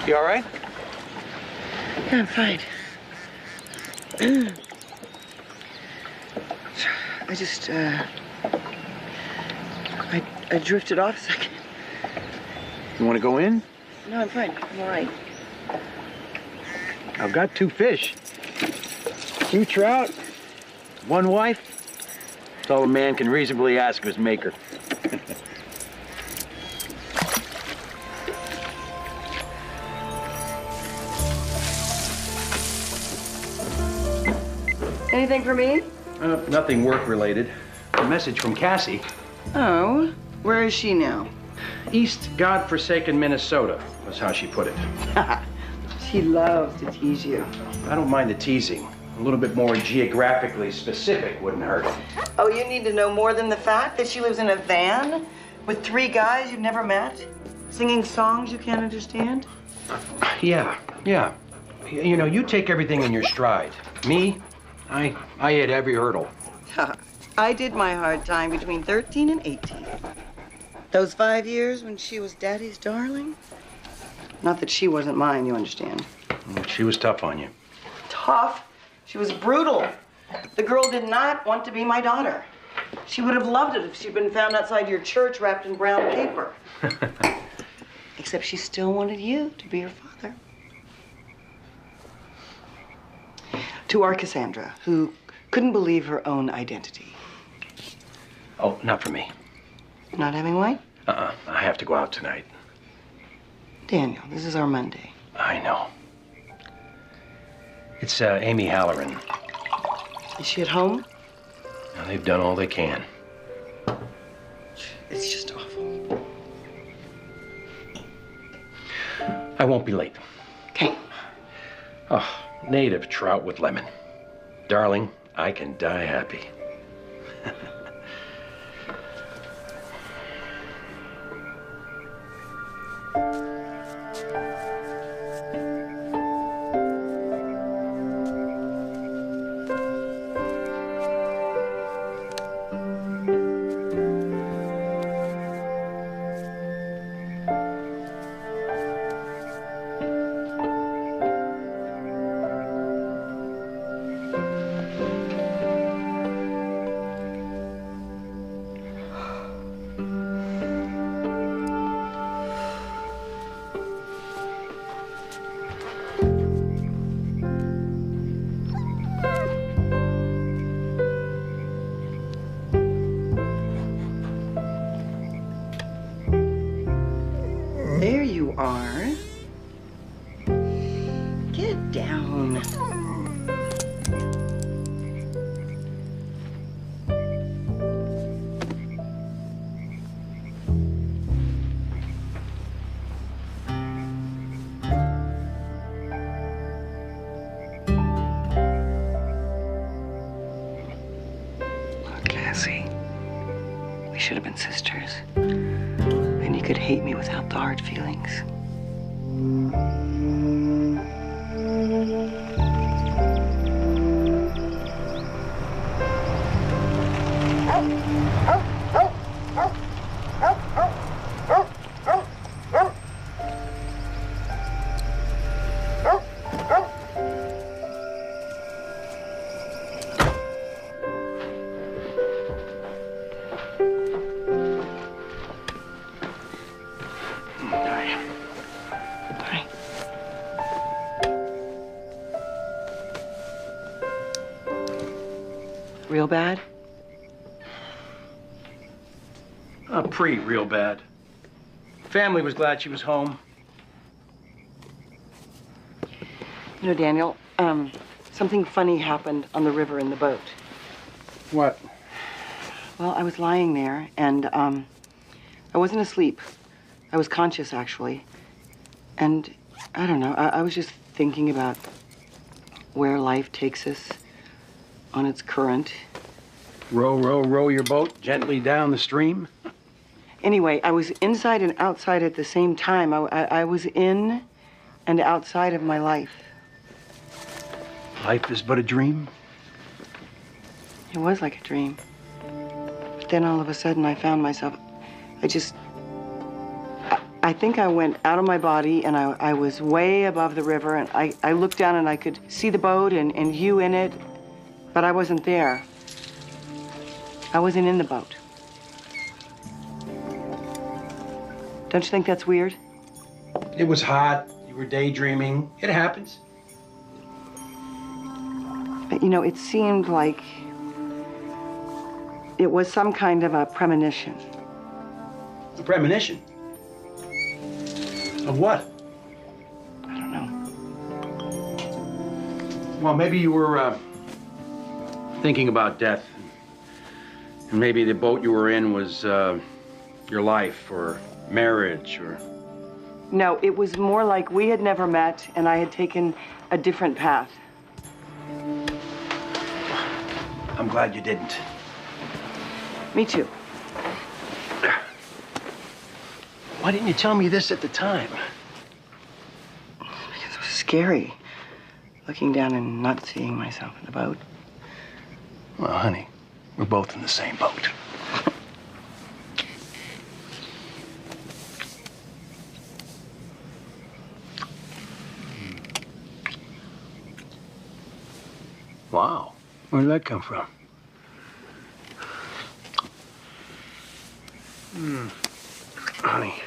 You all right? Yeah, I'm fine. I just, I drifted off a second. You want to go in? No, I'm fine. I'm all right. I've got 2 fish. 2 trout, 1 wife. That's all a man can reasonably ask of his maker. Anything for me? Nothing work-related. A message from Cassie. Oh, where is she now? East God-forsaken Minnesota, was how she put it. She loves to tease you. I don't mind the teasing. A little bit more geographically specific wouldn't hurt. Oh, you need to know more than the fact that she lives in a van with 3 guys you've never met, singing songs you can't understand? Yeah. You know, you take everything in your stride. Me, I hit every hurdle. I did my hard time between 13 and 18. Those 5 years when she was Daddy's darling. Not that she wasn't mine, you understand. She was tough on you. Tough? She was brutal. The girl did not want to be my daughter. She would have loved it if she'd been found outside your church wrapped in brown paper. Except she still wanted you to be her father. To our Cassandra, who couldn't believe her own identity. Oh, not for me. Not having wine? I have to go out tonight. Daniel, this is our Monday. I know. It's Amy Halloran. Is she at home? Now, they've done all they can. It's just awful. I won't be late. Okay. Oh, native trout with lemon. Darling, I can die happy. There you are. Get down. Look, Cassie, we should have been sisters. Then you could hate me without the hard feelings. Real bad? Real bad. Family was glad she was home. You know, Daniel, something funny happened on the river in the boat. What? Well, I was lying there, and I wasn't asleep. I was conscious, actually. And I don't know, I was just thinking about where life takes us on its current. Row, row, row your boat gently down the stream. Anyway, I was inside and outside at the same time. I was in and outside of my life. Life is but a dream. It was like a dream. But then all of a sudden I found myself, I I think I went out of my body and I was way above the river and I looked down and I could see the boat and you in it, but I wasn't there. I wasn't in the boat. Don't you think that's weird? It was hot. You were daydreaming. It happens. But you know, it seemed like it was some kind of a premonition. A premonition? Of what? I don't know. Well, maybe you were thinking about death. And maybe the boat you were in was your life or marriage or... No, it was more like we had never met and I had taken a different path. I'm glad you didn't. Me too. Why didn't you tell me this at the time? Because it was scary. Looking down and not seeing myself in the boat. Well, honey, we're both in the same boat. Wow, where did that come from? Honey,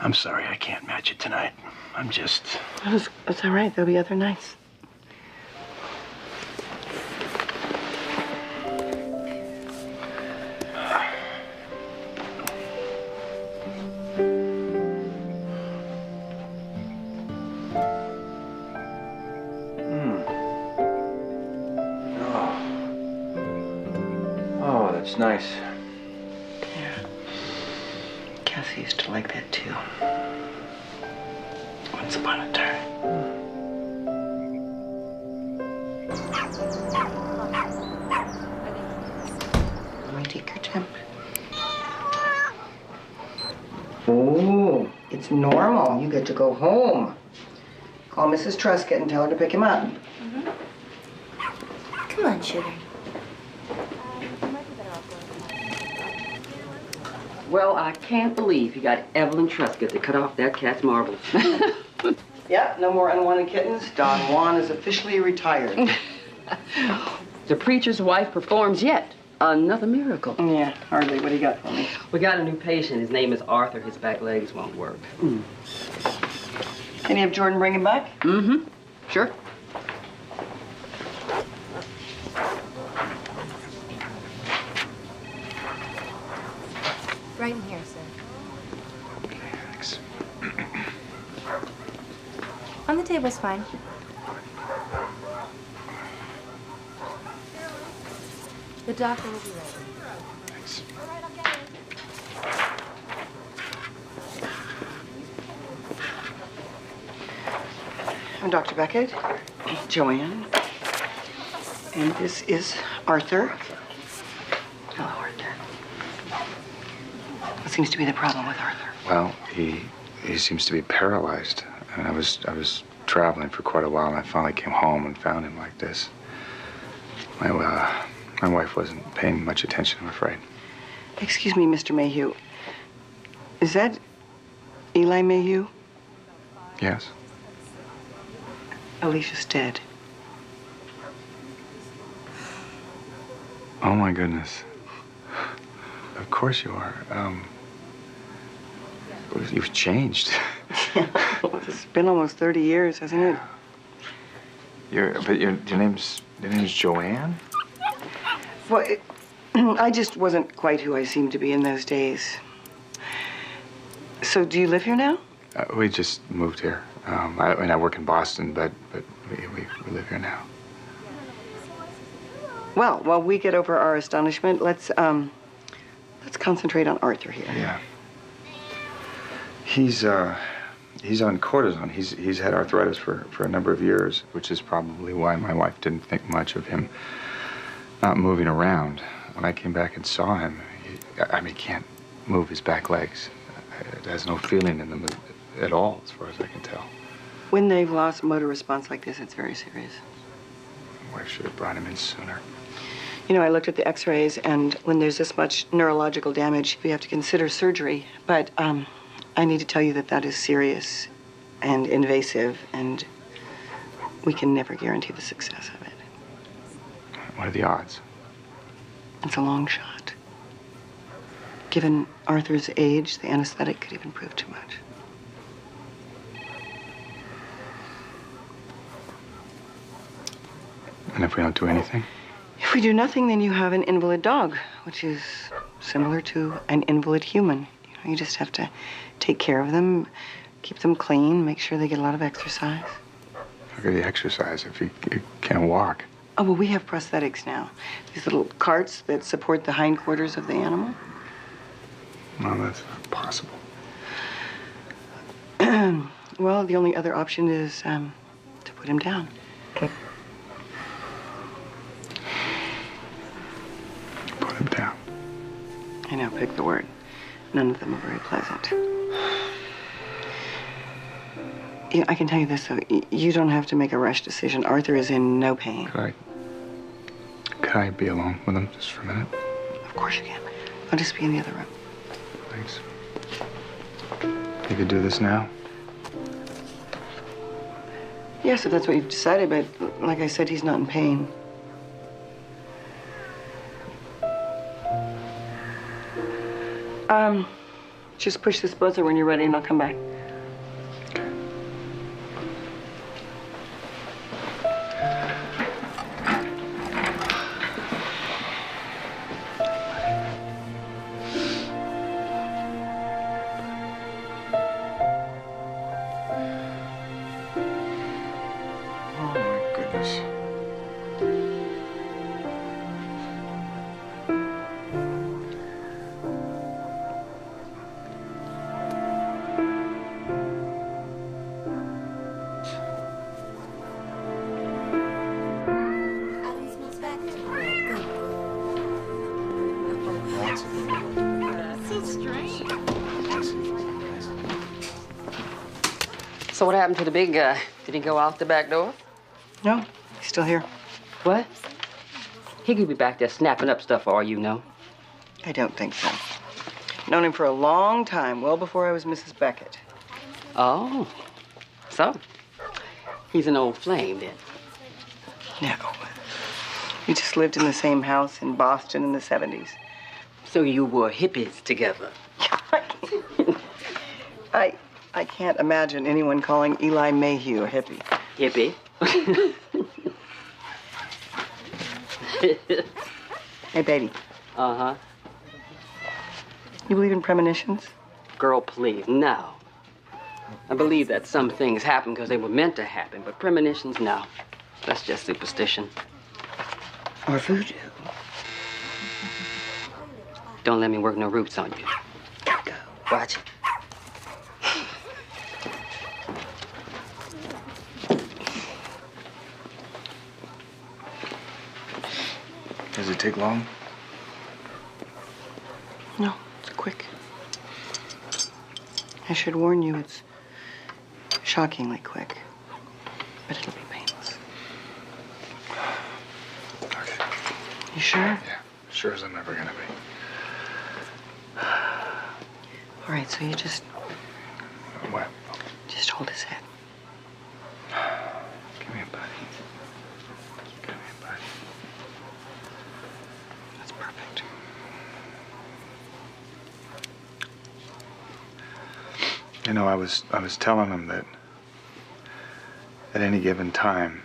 I'm sorry I can't match it tonight. I'm just... That's all right. There'll be other nights. Oh, that's nice. Yeah. Cassie used to like that too. Once upon a time. Let me take your temp. Oh, it's normal. You get to go home. Call Mrs. Truscott and tell her to pick him up. Come on, sugar. Well, I can't believe you got Evelyn Truscott to cut off that cat's marbles. Yeah, no more unwanted kittens. Don Juan is officially retired. The preacher's wife performs yet. Another miracle. Yeah, hardly. What do you got for me? We got a new patient. His name is Arthur. His back legs won't work. Can you have Jordan bring him back? Mm-hmm. Sure. Right in here, sir. Thanks. On the table's fine. The doctor will be ready. Thanks. I'm Dr. Beckett, Joanne, and this is Arthur. Hello, Arthur. What seems to be the problem with Arthur? Well, he seems to be paralyzed. And I was traveling for quite a while, and I finally came home and found him like this. My wife wasn't paying much attention, I'm afraid. Excuse me, Mr. Mayhew. Is that Eli Mayhew? Yes. Alicia's dead. Oh my goodness. Of course you are. You've changed. It's been almost 30 years, hasn't it? Your name's Joanne? Well, I just wasn't quite who I seemed to be in those days. So, do you live here now? We just moved here. I work in Boston, but we live here now. Well, while we get over our astonishment, let's concentrate on Arthur here. Yeah. He's on cortisone. He's had arthritis for a number of years, which is probably why my wife didn't think much of him not moving around. When I came back and saw him, he can't move his back legs. It has no feeling in them at all, as far as I can tell. When they've lost motor response like this, it's very serious. My wife should have brought him in sooner. You know, I looked at the x-rays, and when there's this much neurological damage, we have to consider surgery. But I need to tell you that that is serious and invasive, and we can never guarantee the success of it. What are the odds? It's a long shot. Given Arthur's age, the anesthetic could even prove too much. And if we don't do anything? If we do nothing, then you have an invalid dog, which is similar to an invalid human. You know, you just have to take care of them, keep them clean, make sure they get a lot of exercise. How could he exercise if he can't walk? Oh, well, we have prosthetics now. These little carts that support the hindquarters of the animal. No, that's not possible. Well, the only other option is to put him down. Put him down. I know, pick the word. None of them are very pleasant. Yeah, I can tell you this, though. You don't have to make a rash decision. Arthur is in no pain. Could I be alone with him just for a minute? Of course you can. I'll just be in the other room. Thanks. You could do this now? Yes, if that's what you've decided, but like I said, he's not in pain. Just push this buzzer when you're ready and I'll come back. Okay. Oh my goodness. So what happened to the big guy? Did he go out the back door? No, he's still here. What? He could be back there snapping up stuff for all you know. I don't think so. Known him for a long time, well before I was Mrs. Beckett. Oh, so he's an old flame then. No. We just lived in the same house in Boston in the 70s. So you were hippies together. I can't imagine anyone calling Eli Mayhew a hippie. Hippie? Hey, baby. Uh-huh. You believe in premonitions? Girl, please, no. I believe that some things happen because they were meant to happen, but premonitions, no. That's just superstition. Or voodoo? Don't let me work no roots on you. Go. Watch it. Does it take long? No, it's quick. I should warn you, it's shockingly quick. But it'll be painless. Okay. You sure? Yeah, sure as I'm ever gonna be. All right, so you just What? hold his head. Give me a buddy. Give me a buddy. That's perfect. You know, I was telling him that at any given time,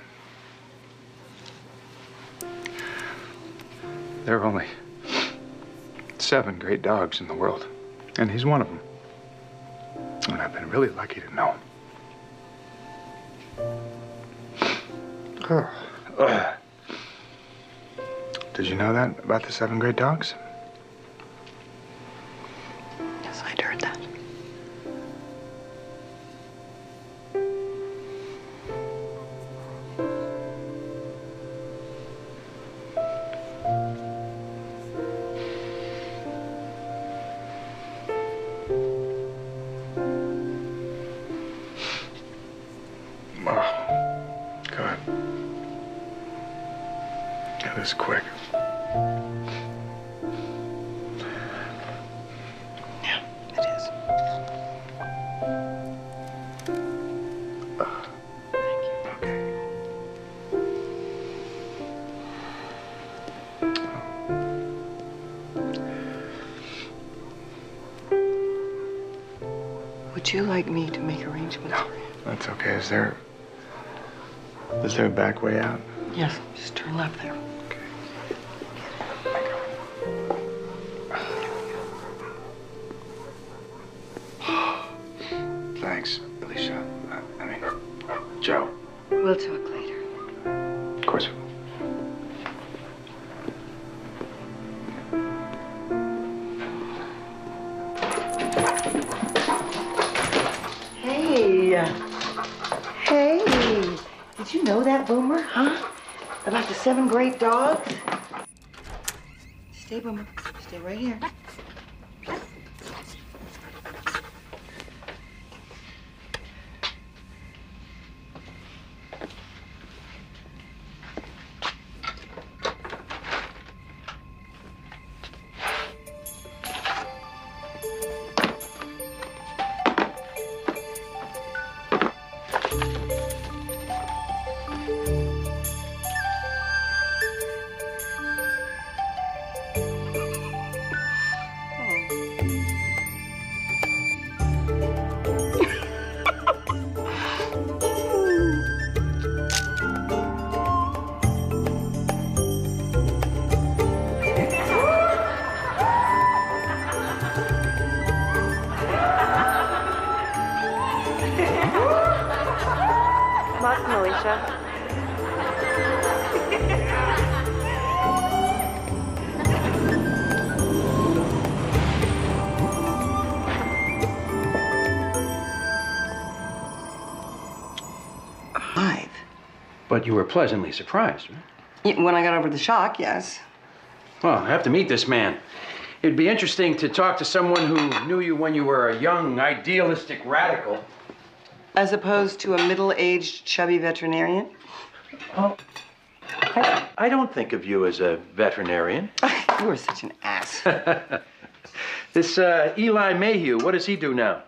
there are only 7 great dogs in the world, and he's one of them. And I've been really lucky to know him. Did you know that about the 7 great dogs? Yes, I'd heard that. Oh, good. It was quick. Yeah, it is. Thank you. Okay. Would you like me to make arrangements for you? That's okay. Is there a back way out? Yes, just turn left there. Okay. Thanks, Alicia. I mean, Joe. We'll talk later. Of course. Hey. Hey. Did you know that, Boomer? Huh? About the 7 great dogs? Stay, Boomer. Stay right here. Welcome, Alicia. Five. But you were pleasantly surprised, right? Yeah, when I got over the shock, yes. Well, I have to meet this man. It'd be interesting to talk to someone who knew you when you were a young, idealistic radical. As opposed to a middle-aged, chubby veterinarian. Oh, I don't think of you as a veterinarian. You were such an ass. This Eli Mayhew, what does he do now?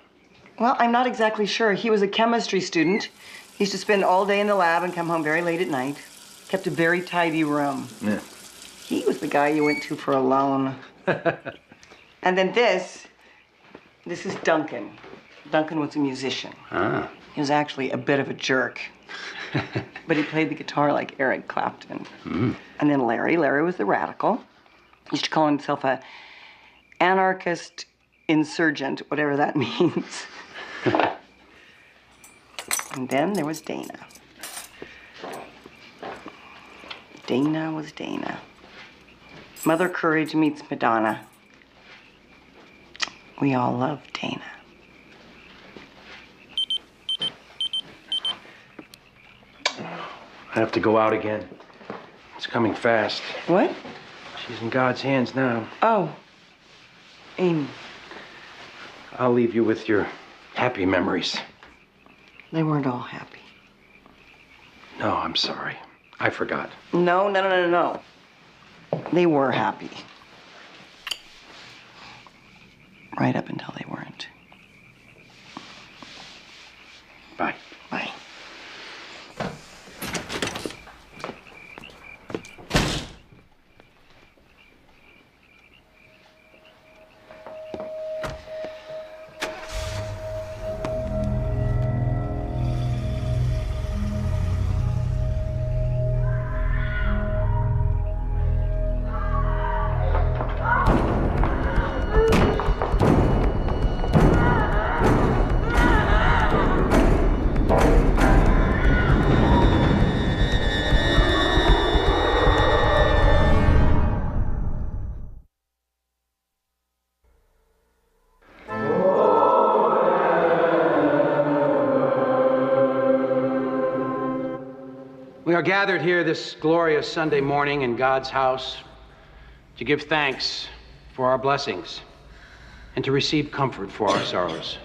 Well, I'm not exactly sure. He was a chemistry student. He used to spend all day in the lab and come home very late at night. Kept a very tidy room. Yeah. He was the guy you went to for a loan. And then this is Duncan. Duncan was a musician. Ah. He was actually a bit of a jerk. But he played the guitar like Eric Clapton. Mm. And then Larry was the radical. He used to call himself a anarchist insurgent, whatever that means. And then there was Dana. Dana was Dana. Mother Courage meets Madonna. We all love Dana. I have to go out again. It's coming fast. What? She's in God's hands now. Oh, Amy. I'll leave you with your happy memories. They weren't all happy. No, I'm sorry. I forgot. No. They were happy. Right up until they weren't. Bye. Bye. We are gathered here this glorious Sunday morning in God's house to give thanks for our blessings and to receive comfort for our sorrows.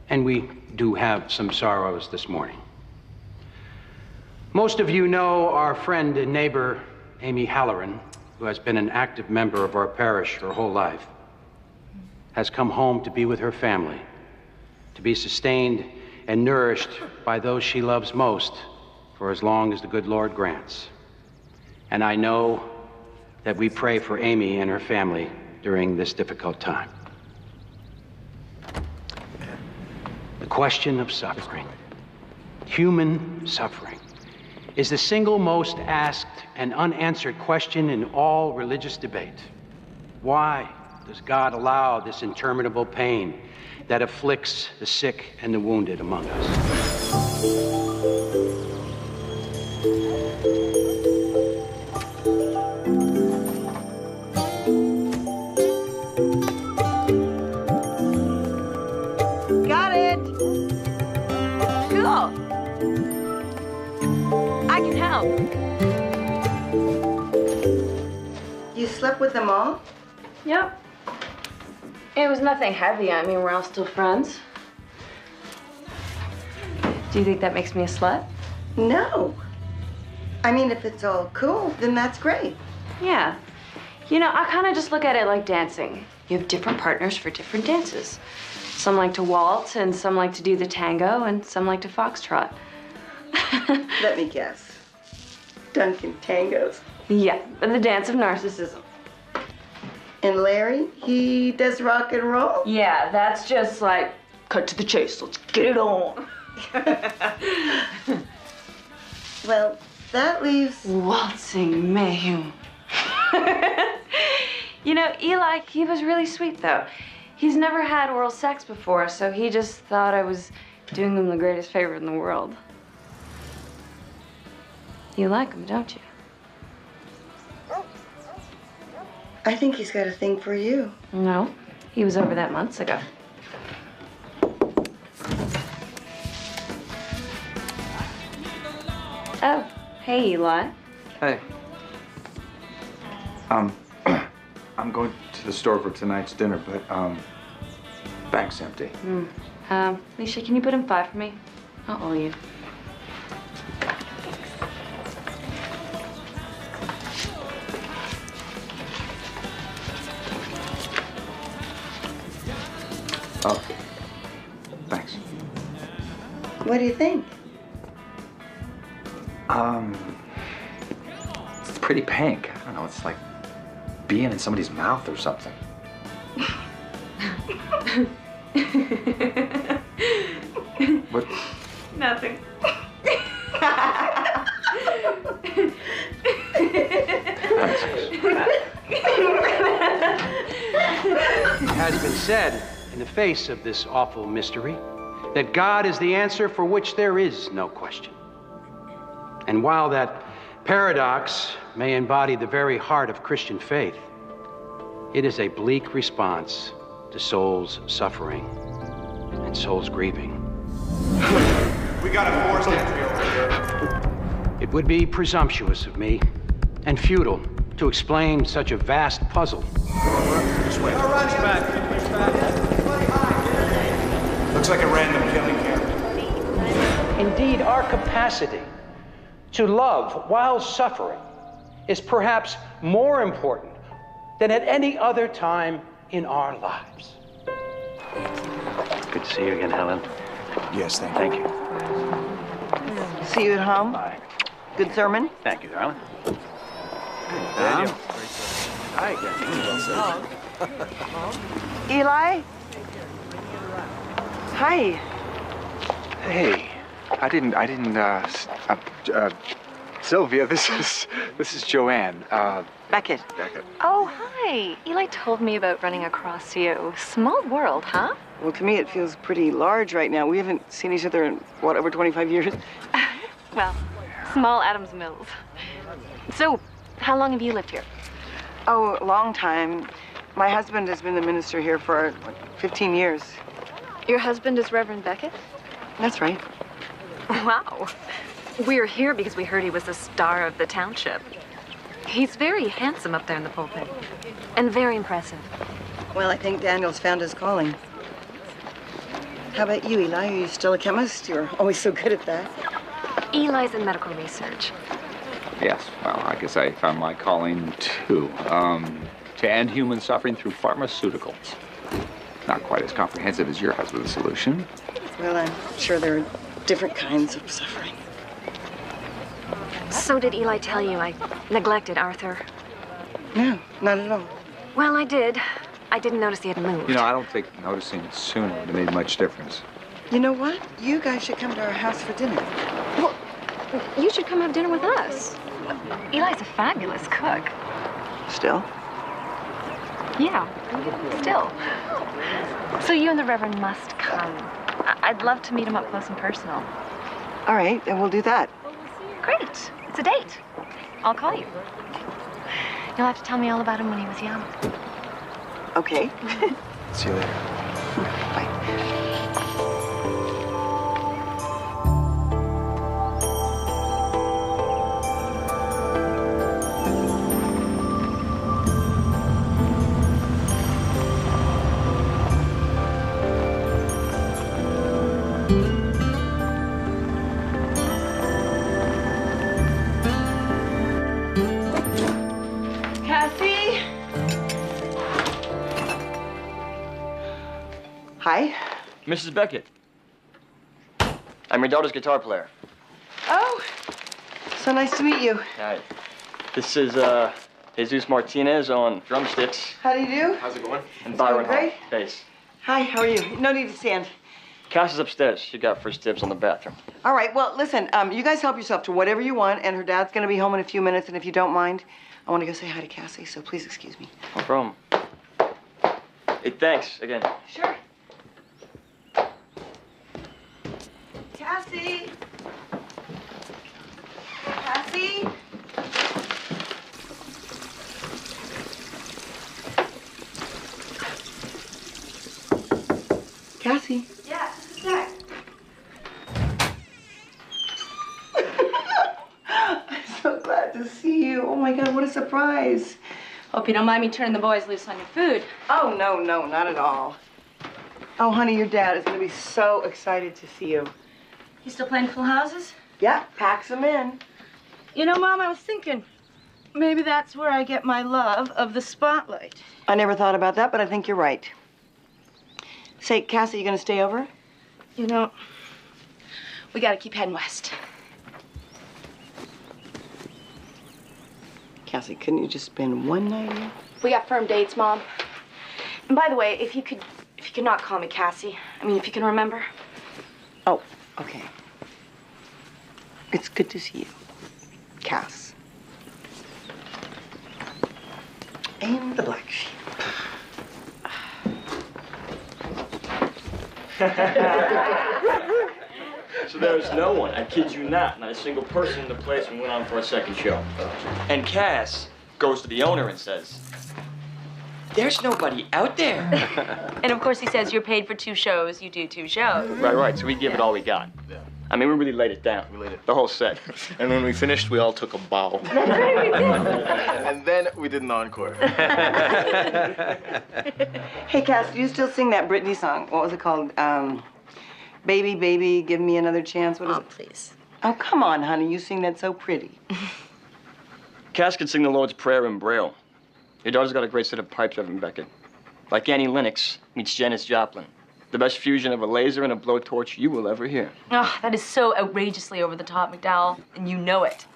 And we do have some sorrows this morning. Most of you know our friend and neighbor, Amy Halloran. who has been an active member of our parish her whole life, has come home to be with her family, to be sustained and nourished by those she loves most for as long as the good Lord grants. And I know that we pray for Amy and her family during this difficult time. The question of suffering, human suffering, is the single most asked and unanswered question in all religious debate. Why does God allow this interminable pain that afflicts the sick and the wounded among us? Got it. Cool. I can help. You slept with them all? Yep. It was nothing heavy. I mean, we're all still friends. Do you think that makes me a slut? No. I mean, if it's all cool, then that's great. Yeah. You know, I kind of just look at it like dancing. You have different partners for different dances. Some like to waltz, and some like to do the tango, and some like to foxtrot. Let me guess. Duncan tangos. Yeah, the dance of narcissism. And Larry, he does rock and roll? Yeah, that's just like, cut to the chase, let's get it on. Well, that leaves... Waltzing mayhem. You know, Eli, he was really sweet, though. He's never had oral sex before, so he just thought I was doing him the greatest favor in the world. You like him, don't you? I think he's got a thing for you. No, he was over that months ago. Oh, hey, Eli. Hey. I'm going to the store for tonight's dinner, but, bank's empty. Alicia, can you put in 5 for me? I'll owe you. Oh, thanks. What do you think? It's pretty pink. I don't know, it's like being in somebody's mouth or something. What? Nothing. It has been said, in the face of this awful mystery, that God is the answer for which there is no question. And while that paradox may embody the very heart of Christian faith, it is a bleak response to soul's suffering and soul's grieving. We got a forced entry over here. It would be presumptuous of me and futile to explain such a vast puzzle. This way. Looks like a random killing camp. Indeed, our capacity to love while suffering is perhaps more important than at any other time in our lives. Good to see you again, Helen. Yes, thank you. Thank you. See you at home? Bye. Good sermon? Thank you, darling. Daniel. Hi. Eli? Hi. Hey, I didn't, Sylvia, this is Joanne, Beckett. Beckett. Oh, hi. Eli told me about running across you. Small world, huh? Well, to me, it feels pretty large right now. We haven't seen each other in, what, over 25 years? Well, small Adams Mills. So, how long have you lived here? Oh, a long time. My husband has been the minister here for, like, 15 years. Your husband is Reverend Beckett? That's right. Wow. We're here because we heard he was the star of the township. He's very handsome up there in the pulpit. And very impressive. Well, I think Daniel's found his calling. How about you, Eli? Are you still a chemist? You're always so good at that. Eli's in medical research. Yes, well, I guess I found my calling too. To end human suffering through pharmaceuticals. Not quite as comprehensive as your husband's solution. Well, I'm sure there are different kinds of suffering. So did Eli tell you I neglected Arthur? No, not at all. Well, I did. I didn't notice he had moved. You know, I don't think noticing it sooner would have made much difference. You know what? You guys should come to our house for dinner. Well, you should come have dinner with us. Eli's a fabulous cook. Still? Yeah, still. So you and the Reverend must come. I'd love to meet him up close and personal. All right, then we'll do that. Great. It's a date. I'll call you. You'll have to tell me all about him when he was young. Okay. See you later. Bye. Cassie? Hi. Mrs. Beckett. I'm your daughter's guitar player. Oh, so nice to meet you. Hi. This is Jesus Martinez on drumsticks How do you do? How's it going? And Byron going great. on bass. Hi, how are you? No need to stand. Cass is upstairs. She got first dibs on the bathroom. All right, well, listen, you guys help yourself to whatever you want, and her dad's gonna be home in a few minutes, and if you don't mind, I wanna go say hi to Cassie, so please excuse me. No problem. Hey, thanks again. Sure. Cassie? Cassie? Cassie? Yeah, just a sec. I'm so glad to see you. Oh my God, what a surprise. Hope you don't mind me turning the boys loose on your food. Oh, no, not at all. Oh, honey, your dad is gonna be so excited to see you. You still playing full houses? Yeah, packs them in. You know, Mom, I was thinking, maybe that's where I get my love of the spotlight. I never thought about that, but I think you're right. Say, Cassie, you gonna stay over? You know, we gotta keep heading west. Cassie, couldn't you just spend one night here? We got firm dates, Mom. And by the way, if you could not call me Cassie. I mean, if you can remember. Oh, okay. It's good to see you, Cass. And the black sheep. So there's no one, I kid you not a single person in the place when we went on for a second show. And Cass goes to the owner and says, "There's nobody out there." And of course he says you're paid for 2 shows, you do 2 shows. Right. So we give it all we got. Yeah. I mean, we really laid it down. We laid it. The whole set. And when we finished, we all took a bow. And then we did an encore. Hey, Cass, do you still sing that Britney song? What was it called? Baby, baby, give me another chance. What is it? Please. Oh, come on, honey. You sing that so pretty. Cass can sing the Lord's Prayer in Braille. Your daughter's got a great set of pipes, Reverend Beckett. Like Annie Lennox meets Janis Joplin. The best fusion of a laser and a blowtorch you will ever hear. Oh, that is so outrageously over the top, McDowell, and you know it.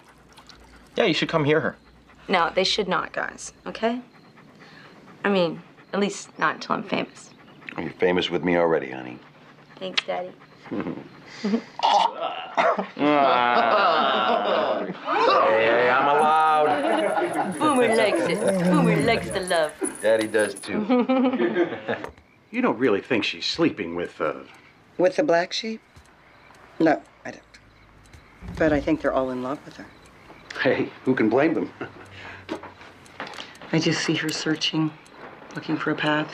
Yeah, you should come hear her. No, they should not, guys, okay? I mean, at least not until I'm famous. You're famous with me already, honey. Thanks, Daddy. Hey, I'm allowed. Boomer likes it. Boomer likes the love. Daddy does too. You don't really think she's sleeping with, With the black sheep? No, I don't. But I think they're all in love with her. Hey, who can blame them? I just see her searching, looking for a path.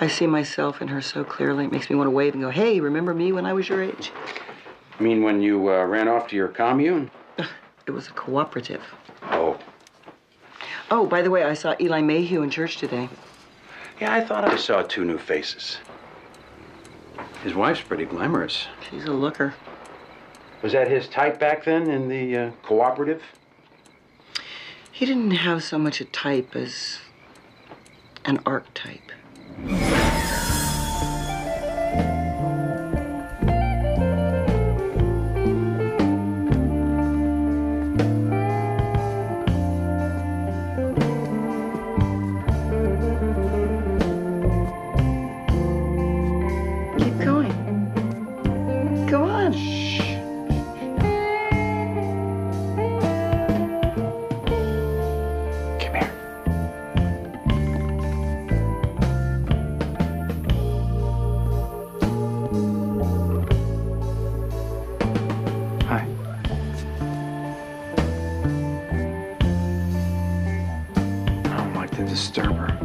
I see myself in her so clearly. It makes me want to wave and go, hey, remember me when I was your age? I mean, when you ran off to your commune? It was a cooperative. Oh. Oh, by the way, I saw Eli Mayhew in church today. Yeah, I thought I saw 2 new faces. His wife's pretty glamorous. She's a looker. Was that his type back then in the cooperative? He didn't have so much a type as an archetype. Keep going. Go on. Come here. Hi. I don't like to disturb her.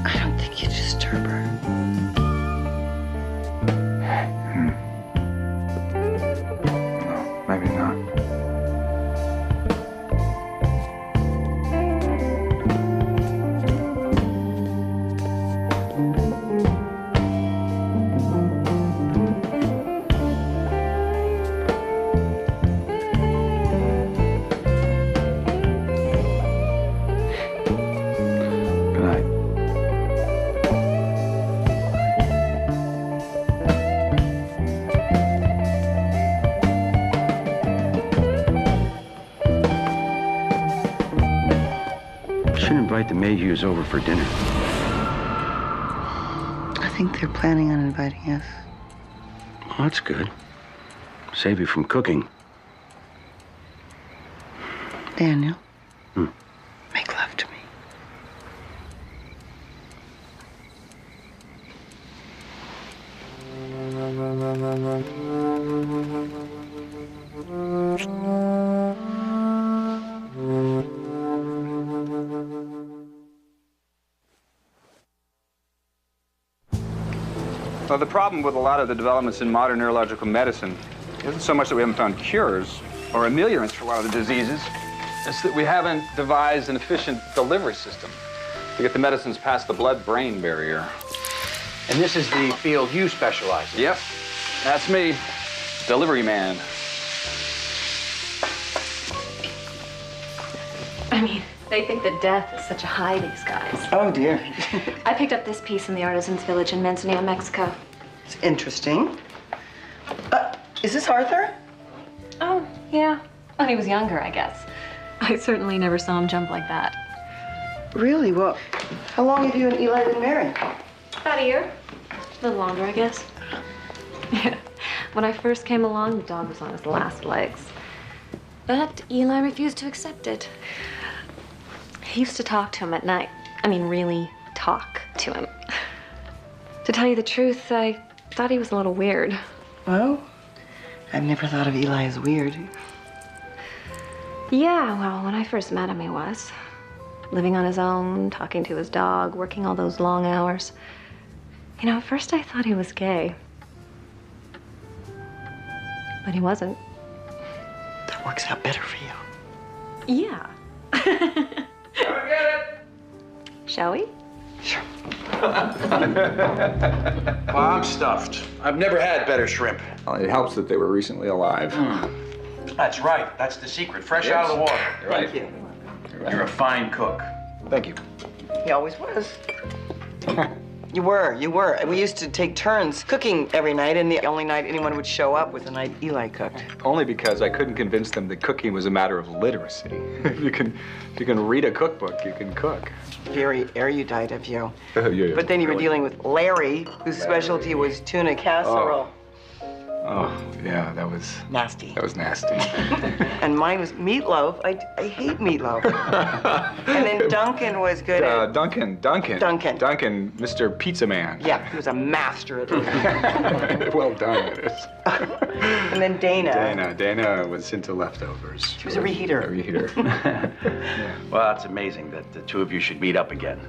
I don't think you disturb her. No, maybe not. Good night. Should invite the Mayhews over for dinner. I think they're planning on inviting us. Well, that's good. Save you from cooking. Daniel, make love to me. Well, the problem with a lot of the developments in modern neurological medicine isn't so much that we haven't found cures or ameliorants for a lot of the diseases. It's that we haven't devised an efficient delivery system to get the medicines past the blood-brain barrier. And this is the field you specialize in. Yep, that's me, delivery man. I mean, they think that death is such a high, these guys. Oh, dear. I picked up this piece in the Artisans Village in Manzanillo, Mexico. It's interesting. Is this Arthur? Oh, yeah. When he was younger, I guess. I certainly never saw him jump like that. Really? Well, how long have you and Eli been married? About a year. A little longer, I guess. When I first came along, the dog was on his last legs. But Eli refused to accept it. He used to talk to him at night. I mean, really talk to him. To tell you the truth, I thought he was a little weird. Well, I've never thought of Eli as weird. Yeah, well, when I first met him, he was. Living on his own, talking to his dog, working all those long hours. You know, at first I thought he was gay. But he wasn't. That works out better for you. Yeah. Shall we? Sure. Well, I'm stuffed. I've never had better shrimp. Well, it helps that they were recently alive. That's right. That's the secret. Fresh out of the water. You're right. Thank you. You're a fine cook. Thank you. He always was. You were. We used to take turns cooking every night, and the only night anyone would show up was the night Eli cooked. Only because I couldn't convince them that cooking was a matter of literacy. If you can read a cookbook, you can cook. Very erudite of you. Yeah. But then you were Really. dealing with Larry, whose specialty was tuna casserole. Oh, yeah, that was Nasty. nasty. And mine was meatloaf. I hate meatloaf. And then Duncan was good at... Duncan, Mr. Pizza Man. Yeah, he was a master at it. Well done, it is. And then Dana. Dana was into leftovers. She was a reheater. A reheater. Well, it's amazing that the two of you should meet up again.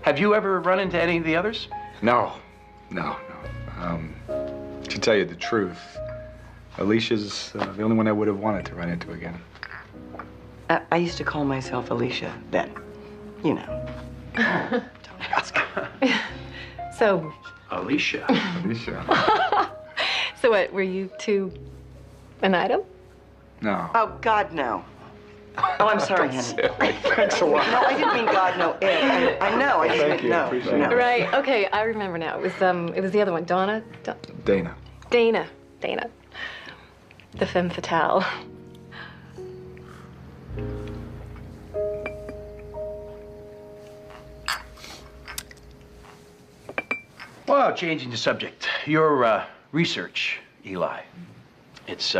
Have you ever run into any of the others? No. To tell you the truth, Alicia's the only one I would have wanted to run into again. I used to call myself Alicia then. You know. Don't ask. So, Alicia. Alicia. So what, were you two an item? No. Oh, God, no. Oh, I'm sorry, honey. Thanks a lot. No, I didn't mean God, no, it. I know, I just Thank meant you, no. appreciate No. it. Right, okay, I remember now. It was the other one, Donna? Dana. Dana. The femme fatale. Well, changing the subject. Your research, Eli, it's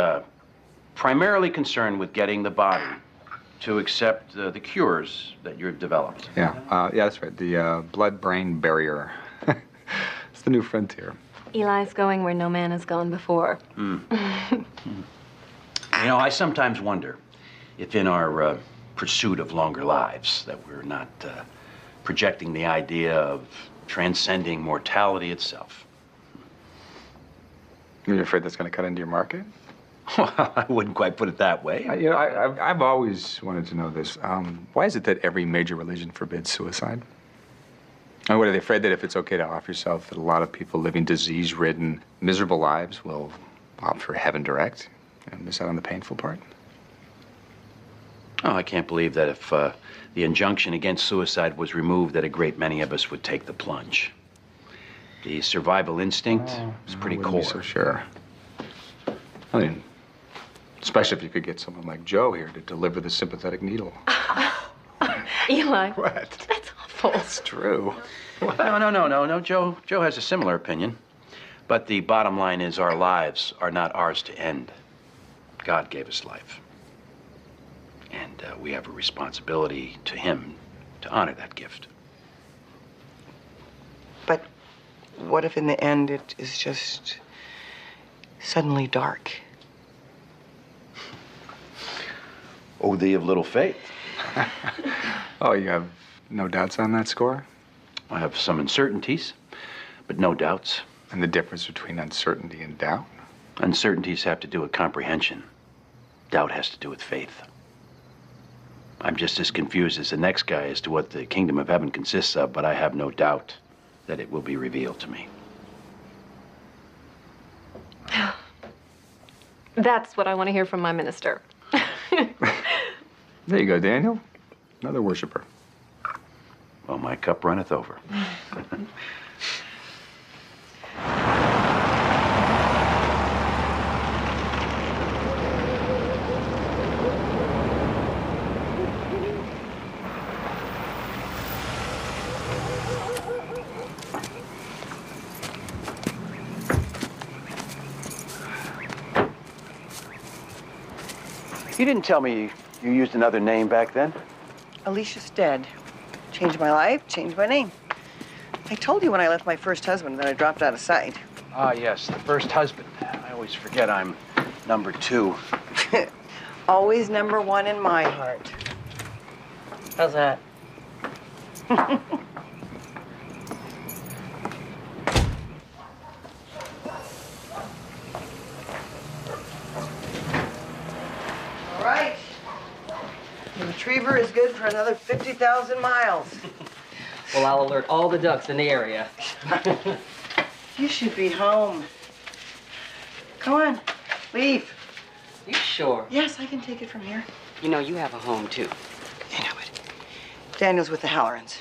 primarily concerned with getting the body to accept the cures that you've developed. Yeah, that's right. The blood-brain barrier. It's the new frontier. Eli's going where no man has gone before. You know, I sometimes wonder if in our pursuit of longer lives that we're not projecting the idea of transcending mortality itself. You're afraid that's going to cut into your market? Well, I wouldn't quite put it that way. I've always wanted to know this. Why is it that every major religion forbids suicide? And what, are they afraid that if it's okay to off yourself, that a lot of people living disease-ridden, miserable lives will opt for heaven direct and miss out on the painful part? Oh, I can't believe that if the injunction against suicide was removed, that a great many of us would take the plunge. The survival instinct is pretty I wouldn't core. be so sure. I mean, especially if you could get someone like Joe here to deliver the sympathetic needle. Eli. What? That's awful. It's true. No. Joe has a similar opinion. But the bottom line is our lives are not ours to end. God gave us life. And we have a responsibility to him to honor that gift. But what if in the end it is just suddenly dark? Oh, thee of little faith. Oh, you have no doubts on that score? I have some uncertainties, but no doubts. And the difference between uncertainty and doubt? Uncertainties have to do with comprehension. Doubt has to do with faith. I'm just as confused as the next guy as to what the kingdom of heaven consists of, but I have no doubt that it will be revealed to me. That's what I want to hear from my minister. There you go, Daniel. Another worshiper. Well, my cup runneth over. You didn't tell me you used another name back then. Alicia's dead. Changed my life, changed my name. I told you when I left my first husband that I dropped out of sight. Ah, yes, the first husband. I always forget I'm number 2. Always number 1 in my heart. How's that? All right. The retriever is good for another 50,000 miles. Well, I'll alert all the ducks in the area. You should be home. Come on, leave. You sure? Yes, I can take it from here. You know, you have a home, too. I know it. Daniel's with the Hallorans.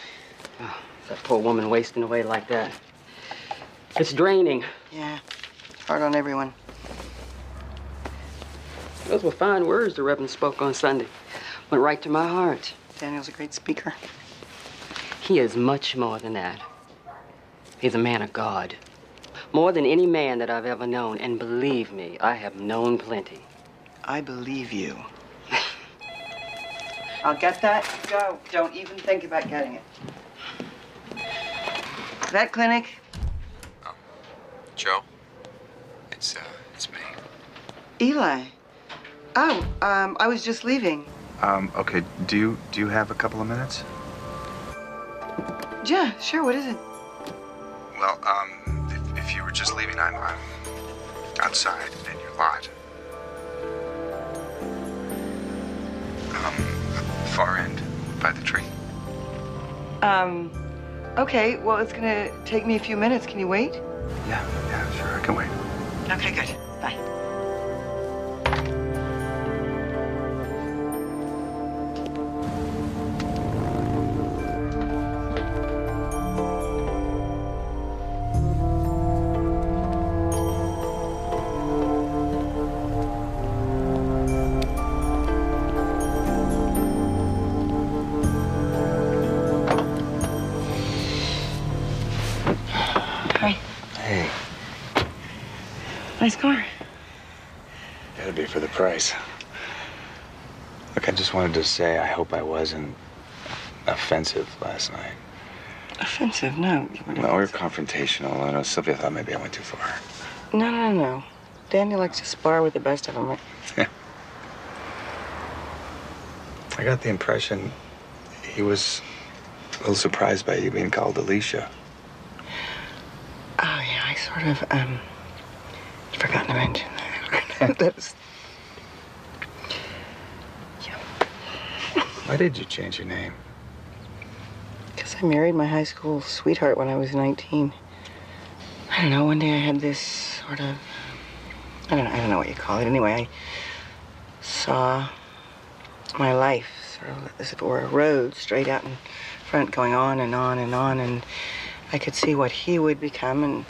Oh, that poor woman wasting away like that. It's draining. Yeah, hard on everyone. Those were fine words the Reverend spoke on Sunday. Went right to my heart. Daniel's a great speaker. He is much more than that. He's a man of God. More than any man that I've ever known. And believe me, I have known plenty. I believe you. I'll get that. Go. Don't even think about getting it. Vet clinic. Joe? It's me. Eli. Oh, I was just leaving. Okay, do you have a couple of minutes? Yeah, sure. What is it? Well, if you were just leaving, I'm outside in your lot. Far end, by the tree. Okay, well, it's gonna take me a few minutes. Can you wait? Yeah, sure, I can wait. Okay, good. Bye. Hi. Hey, Nice car. gotta be for the price. Look, I just wanted to say I hope I wasn't offensive last night. Offensive? No. You weren't No, we were offensive. confrontational. I know Sylvia thought maybe I went too far. No. Danny likes to spar with the best of them, right? I got the impression he was a little surprised by you being called Alicia. Oh, yeah, I sort of, forgotten to mention that. That's... Yeah. Why did you change your name? Because I married my high school sweetheart when I was 19. I don't know, one day I had this sort of... I don't know what you call it. Anyway, I saw my life sort of as if it were a road straight out in front, going on and on and on, and I could see what he would become and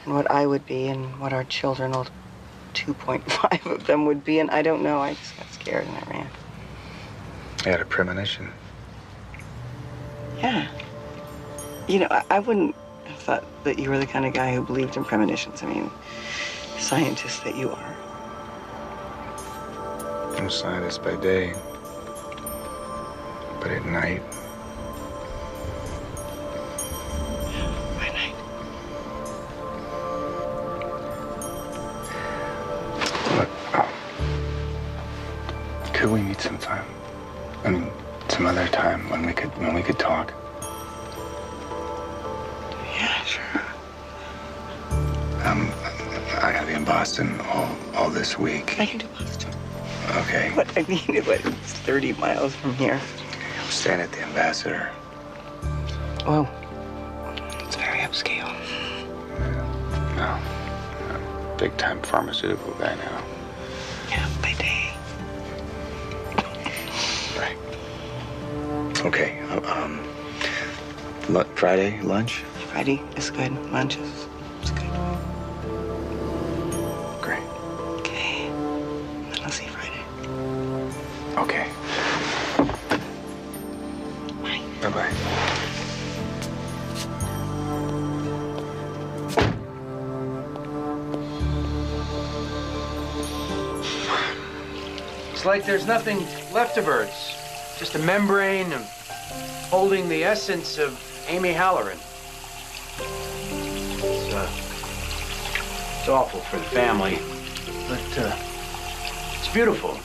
what I would be and what our children, all 2.5 of them, would be, and I don't know. I just got scared and I ran. You had a premonition. Yeah. You know, I wouldn't have thought that you were the kind of guy who believed in premonitions. I mean, scientist that you are. I'm a scientist by day, but at night, By night. look, could we meet sometime? I mean, some other time when we could talk. Yeah, sure. I gotta be in Boston all this week. I can do Boston. Okay. What I mean is, what, it's 30 miles from here. I'm staying at the Ambassador. Whoa. It's very upscale. No, I'm a big-time pharmaceutical guy now. Yeah, by day. Right. Okay. Friday lunch. Friday is good. Lunch is good. Great. Okay. Then I'll see you Friday. Okay. Bye. Bye-bye. It's like there's nothing left of her. It's just a membrane of holding the essence of Amy Halloran. It's awful for the family, but it's beautiful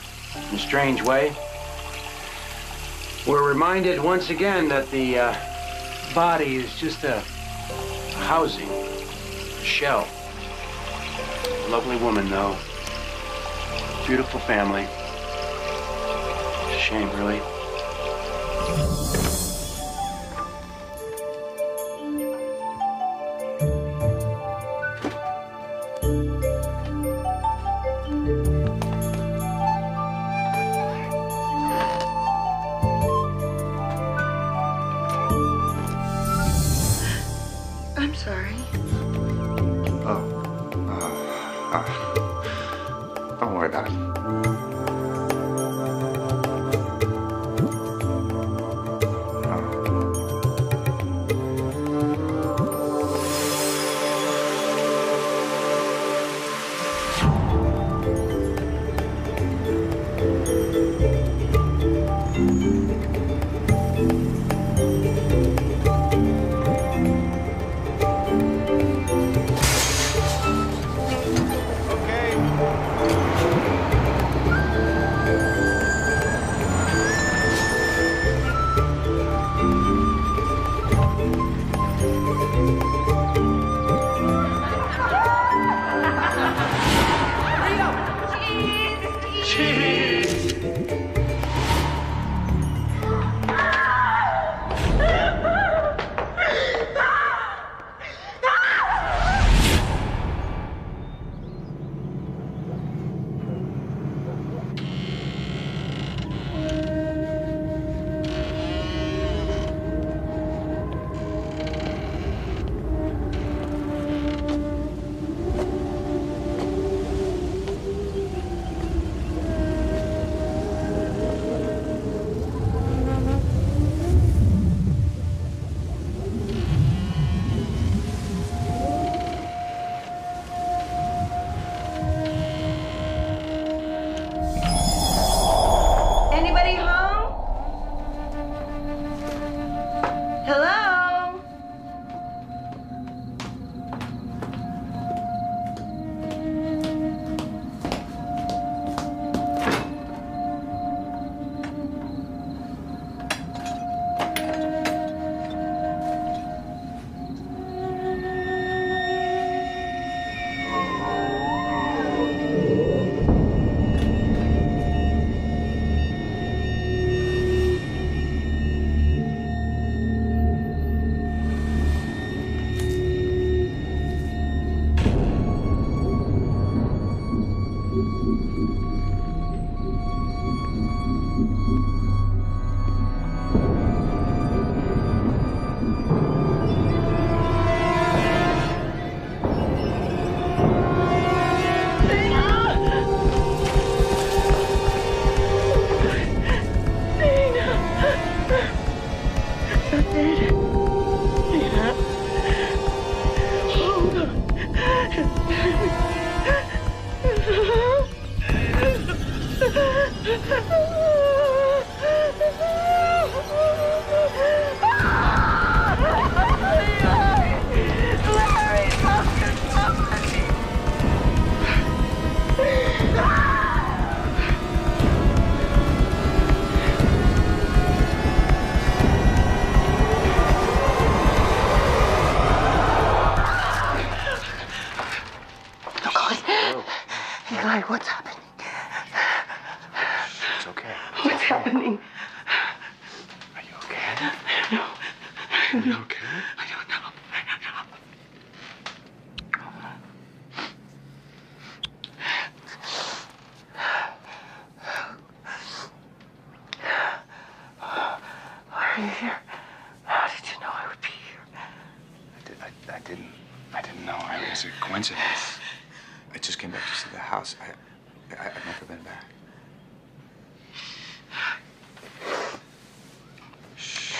in a strange way. We're reminded once again that the body is just a housing, a shell. A lovely woman, though. Beautiful family. It's a shame, really. I'm sorry. Don't worry about it. Why? What's happening? It's okay. What's happening? Are you okay? No. Are you okay? I don't know. Why are you here? How did you know I would be here? I didn't know. It was a coincidence. I just came back to see the house. I've never been back. Shh.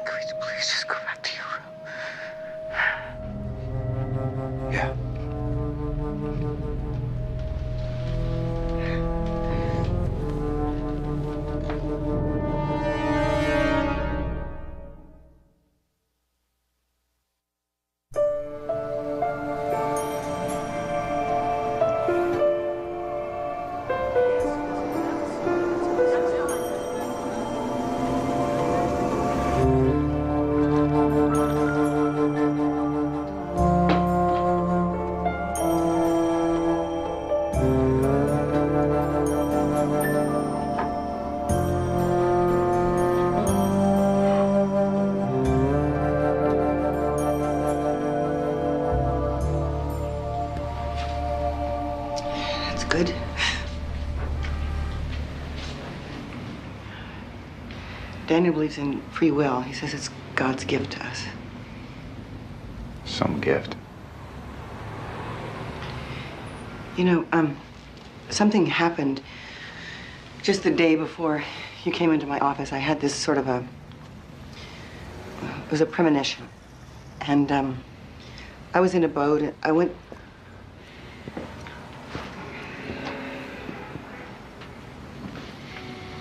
Could we please just go back to your room? Yeah. That's good. Daniel believes in free will. He says it's God's gift to us. Some gift. You know, something happened just the day before you came into my office. I had this sort of it was a premonition. And I was in a boat. And I went.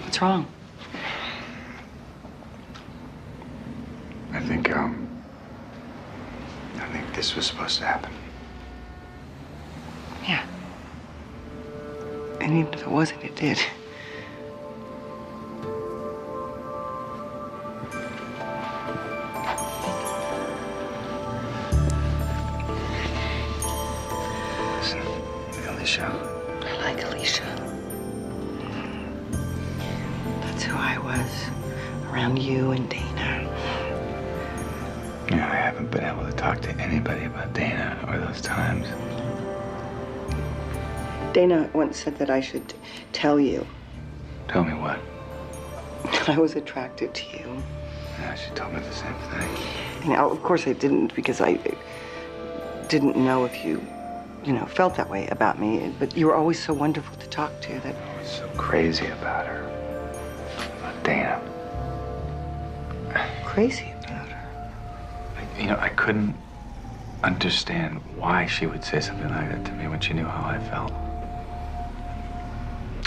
What's wrong? I think this was supposed to happen. Yeah. And even if it wasn't, it did. Listen, Alicia. I like Alicia. That's who I was around you and Dana. Yeah, I haven't been able to talk to anybody about Dana or those times. Dana once said that I should tell you. Tell me what? I was attracted to you. Yeah, she told me the same thing. And of course I didn't, because I didn't know if you felt that way about me. But you were always so wonderful to talk to that. I was so crazy about her. About Dana. Crazy about her? I couldn't understand why she would say something like that to me when she knew how I felt.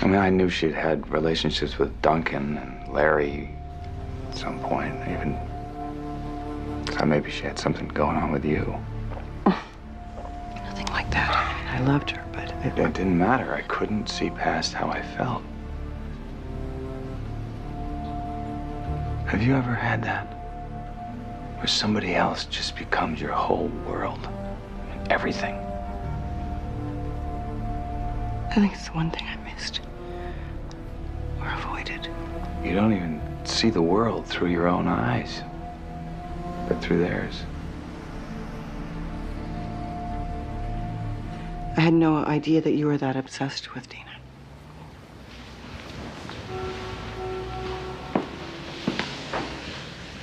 I mean, I knew she'd had relationships with Duncan and Larry at some point. Even thought maybe she had something going on with you. Nothing like that. I mean, I loved her, but It didn't matter. I couldn't see past how I felt. Have you ever had that? Where somebody else just becomes your whole world and everything? I think it's the one thing I missed. Or avoided. You don't even see the world through your own eyes, but through theirs. I had no idea that you were that obsessed with Dana.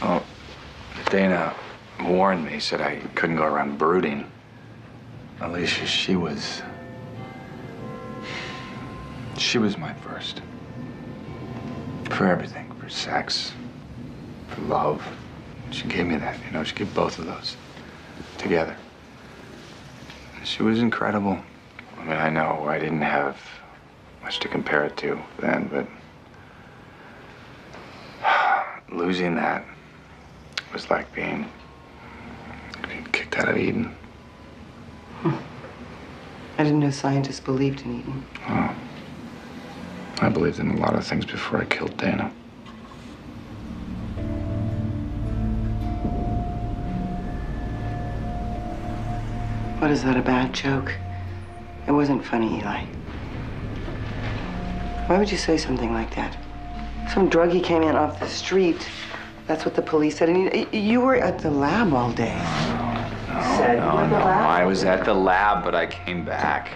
Oh, Dana warned me, said I couldn't go around brooding. Alicia, she was my first. For everything, for sex, for love. She gave me that, she gave both of those together. She was incredible. I mean, I know I didn't have much to compare it to then, but losing that was like being kicked out of Eden. I didn't know scientists believed in Eden. Oh. I believed in a lot of things before I killed Dana. What is that, a bad joke? It wasn't funny, Eli. Why would you say something like that? Some druggie came in off the street. That's what the police said. And you were at the lab all day. No, I was at the lab, but I came back.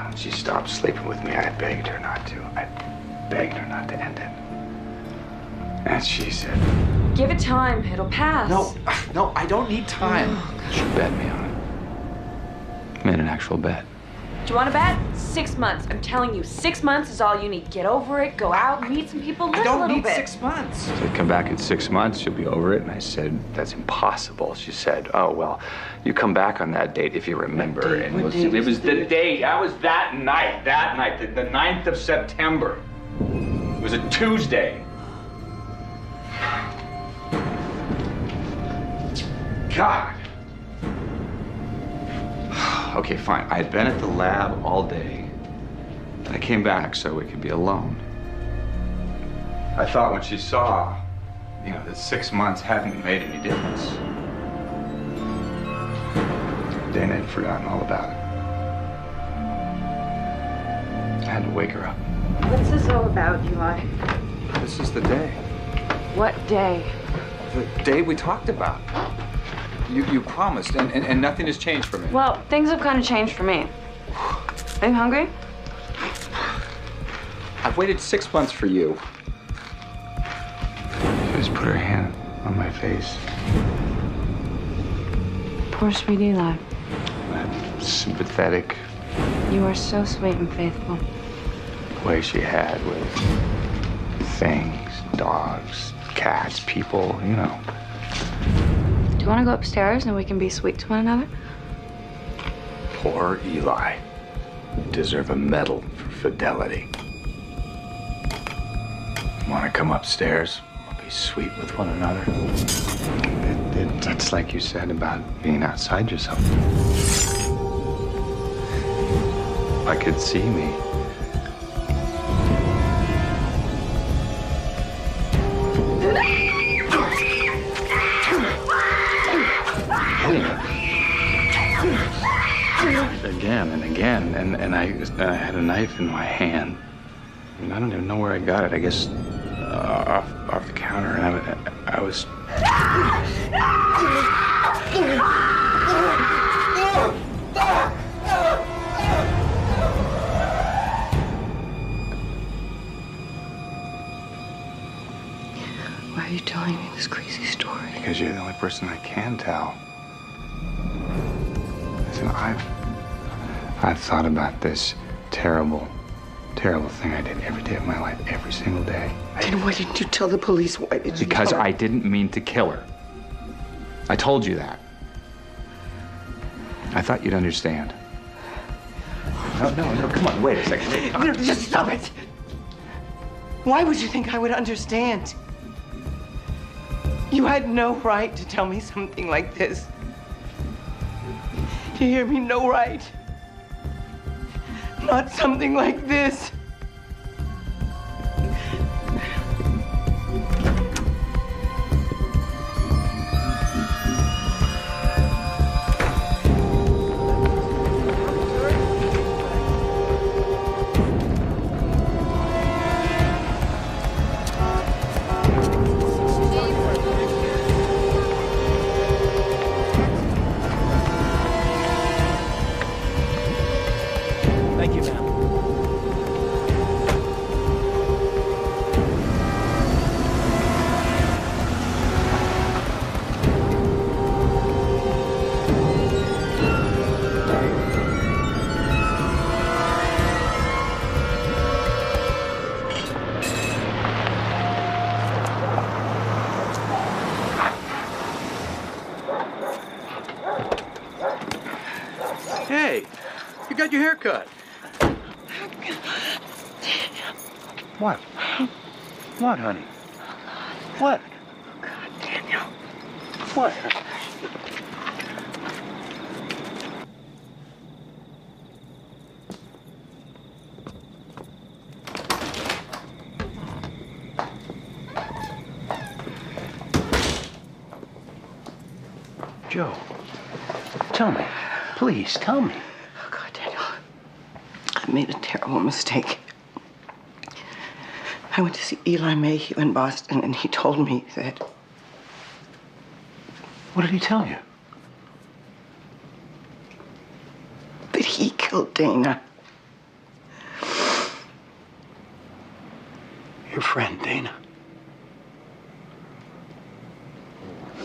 When she stopped sleeping with me, I begged her not to. I begged her not to end it. And she said, Give it time. It'll pass. No, I don't need time. She bet me on it. Made an actual bet. Do you want to bet? 6 months. I'm telling you, 6 months is all you need. Get over it, go out, meet some people, live a little bit. 6 months. She said, come back in 6 months, you'll be over it. And I said, that's impossible. She said, oh, well, you come back on that date if you remember. And it was the date. That was that night, the 9th of September. It was a Tuesday. God. Okay, fine. I had been at the lab all day. I came back so we could be alone. I thought when she saw, that 6 months hadn't made any difference. Dana had forgotten all about it. I had to wake her up. What's this all about, Eli? This is the day. What day? The day we talked about. You promised, and nothing has changed for me. Well, things have kind of changed for me. Are you hungry? I've waited 6 months for you. She just put her hand on my face. Poor sweet Eli. That sympathetic You are so sweet and faithful. way she had with things, dogs, cats, people, Do you want to go upstairs and we can be sweet to one another? Poor Eli. You deserve a medal for fidelity. Want to come upstairs? We'll be sweet with one another. That's like you said about being outside yourself. I could see me. Again and again, and I had a knife in my hand. And I don't even know where I got it. I guess off the counter, and I was. Why are you telling me this crazy story? Because you're the only person I can tell. Listen, I've thought about this terrible thing I did every day of my life, every single day. Then why didn't you tell the police? Why did you? Because I didn't mean to kill her. I told you that. I thought you'd understand. No, come on, wait a second. No, just stop it. Why would you think I would understand? You had no right to tell me something like this. Do you hear me? No right. Not something like this. Thank you, ma'am. Hey, you got your hair cut. What? What, honey? What? God, Daniel. What? Joe, Tell me. Please, tell me. Oh, God, Daniel. I made a terrible mistake. I went to see Eli Mayhew in Boston, and he told me that... What did he tell you? That he killed Dana. Your friend, Dana.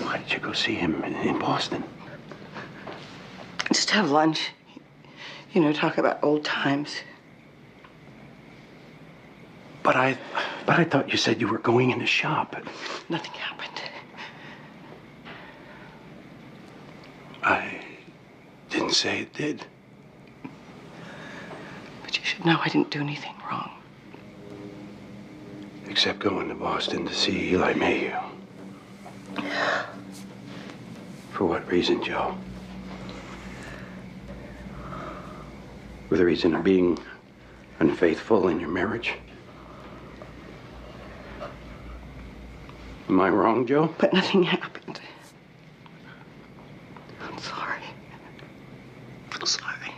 Why did you go see him in Boston? Just have lunch. You know, talk about old times. But I thought you said you were going in to shop. Nothing happened. I didn't say it did. But you should know I didn't do anything wrong. Except going to Boston to see Eli Mayhew. For what reason, Joe? For the reason of being unfaithful in your marriage? Am I wrong, Joe? But nothing happened. I'm sorry. I'm sorry.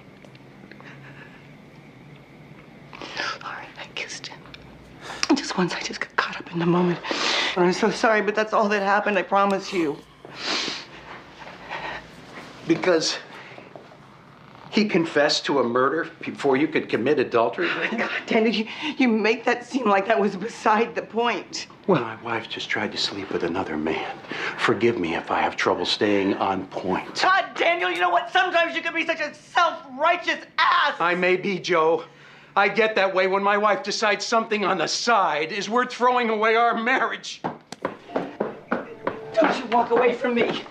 Sorry, I kissed him. Just once, I just got caught up in the moment. And I'm so sorry, but that's all that happened, I promise you. Because he confessed to a murder before you could commit adultery? God, Daniel, you make that seem like that was beside the point. Well, my wife just tried to sleep with another man. Forgive me if I have trouble staying on point. God, Daniel, you know what? Sometimes you can be such a self-righteous ass. I may be, Joe. I get that way when my wife decides something on the side is worth throwing away our marriage. Don't you walk away from me.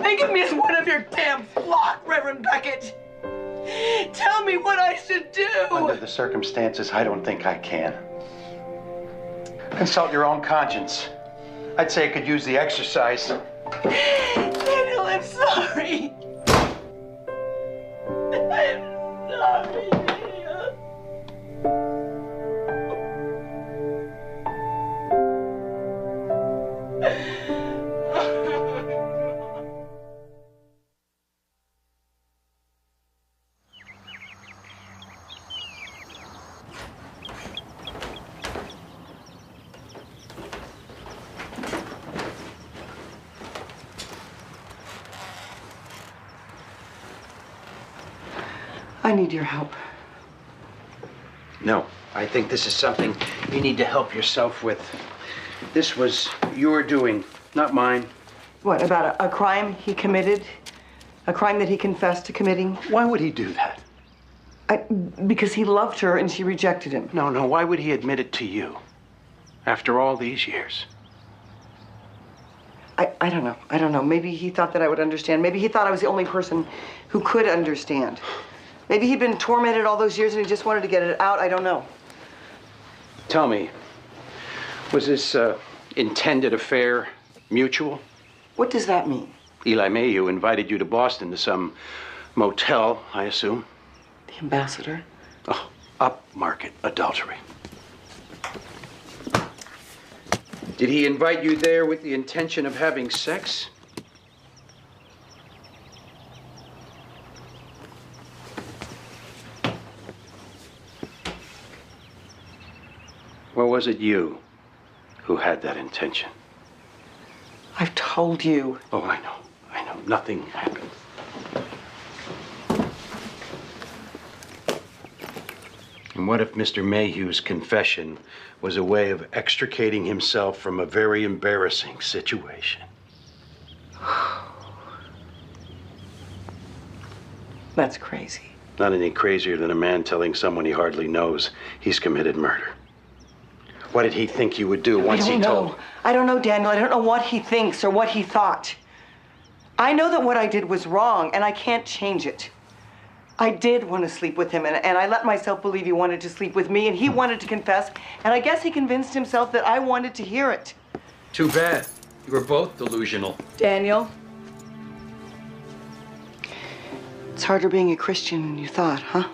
Think of me as one of your damn flock, Reverend Beckett. Tell me what I should do. Under the circumstances, I don't think I can. Consult your own conscience. I'd say I could use the exercise. Daniel, I'm sorry. I'm sorry, Daniel. I need your help. No, I think this is something you need to help yourself with. This was your doing, not mine. What, about a crime he committed? A crime that he confessed to committing? Why would he do that? Because he loved her and she rejected him. No, why would he admit it to you? After all these years? I don't know. I don't know. Maybe he thought that I would understand. Maybe he thought I was the only person who could understand. Maybe he'd been tormented all those years and he just wanted to get it out. I don't know. Tell me, was this intended affair mutual? What does that mean? Eli Mayhew invited you to Boston to some motel, I assume. The ambassador? Oh, upmarket adultery. Did he invite you there with the intention of having sex? Or was it you who had that intention? I've told you. Oh, I know. Nothing happened. And what if Mr. Mayhew's confession was a way of extricating himself from a very embarrassing situation? That's crazy. Not any crazier than a man telling someone he hardly knows he's committed murder. What did he think you would do once he told? I don't know, Daniel. I don't know what he thinks or what he thought. I know that what I did was wrong, and I can't change it. I did want to sleep with him, and I let myself believe he wanted to sleep with me, and he wanted to confess, and I guess he convinced himself that I wanted to hear it. Too bad. You were both delusional. Daniel? It's harder being a Christian than you thought, huh?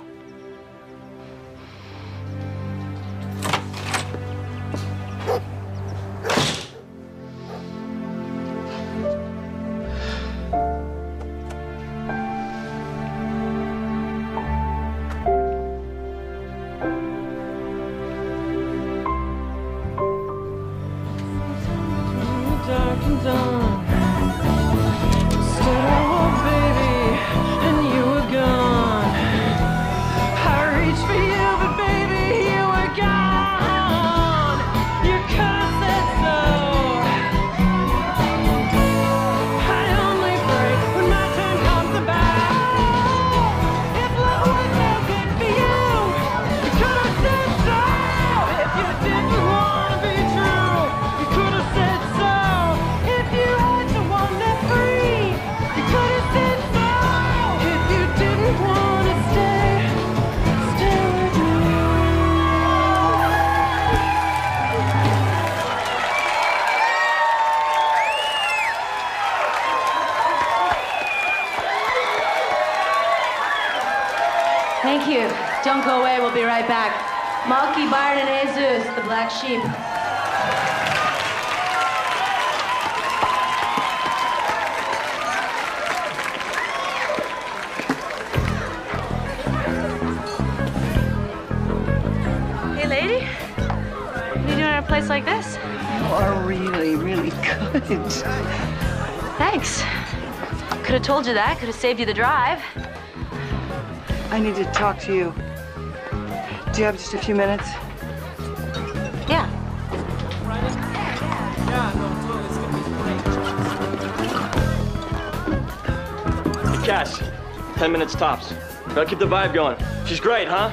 Thank you. Don't go away. We'll be right back. Malky, Byron, and Jesus, the black sheep. Hey, lady. What are you doing at a place like this? You are really, really good. Thanks. Could have told you that. Could have saved you the drive. I need to talk to you. Do you have just a few minutes? Yeah. Cass, 10 minutes tops. Gotta keep the vibe going. She's great, huh?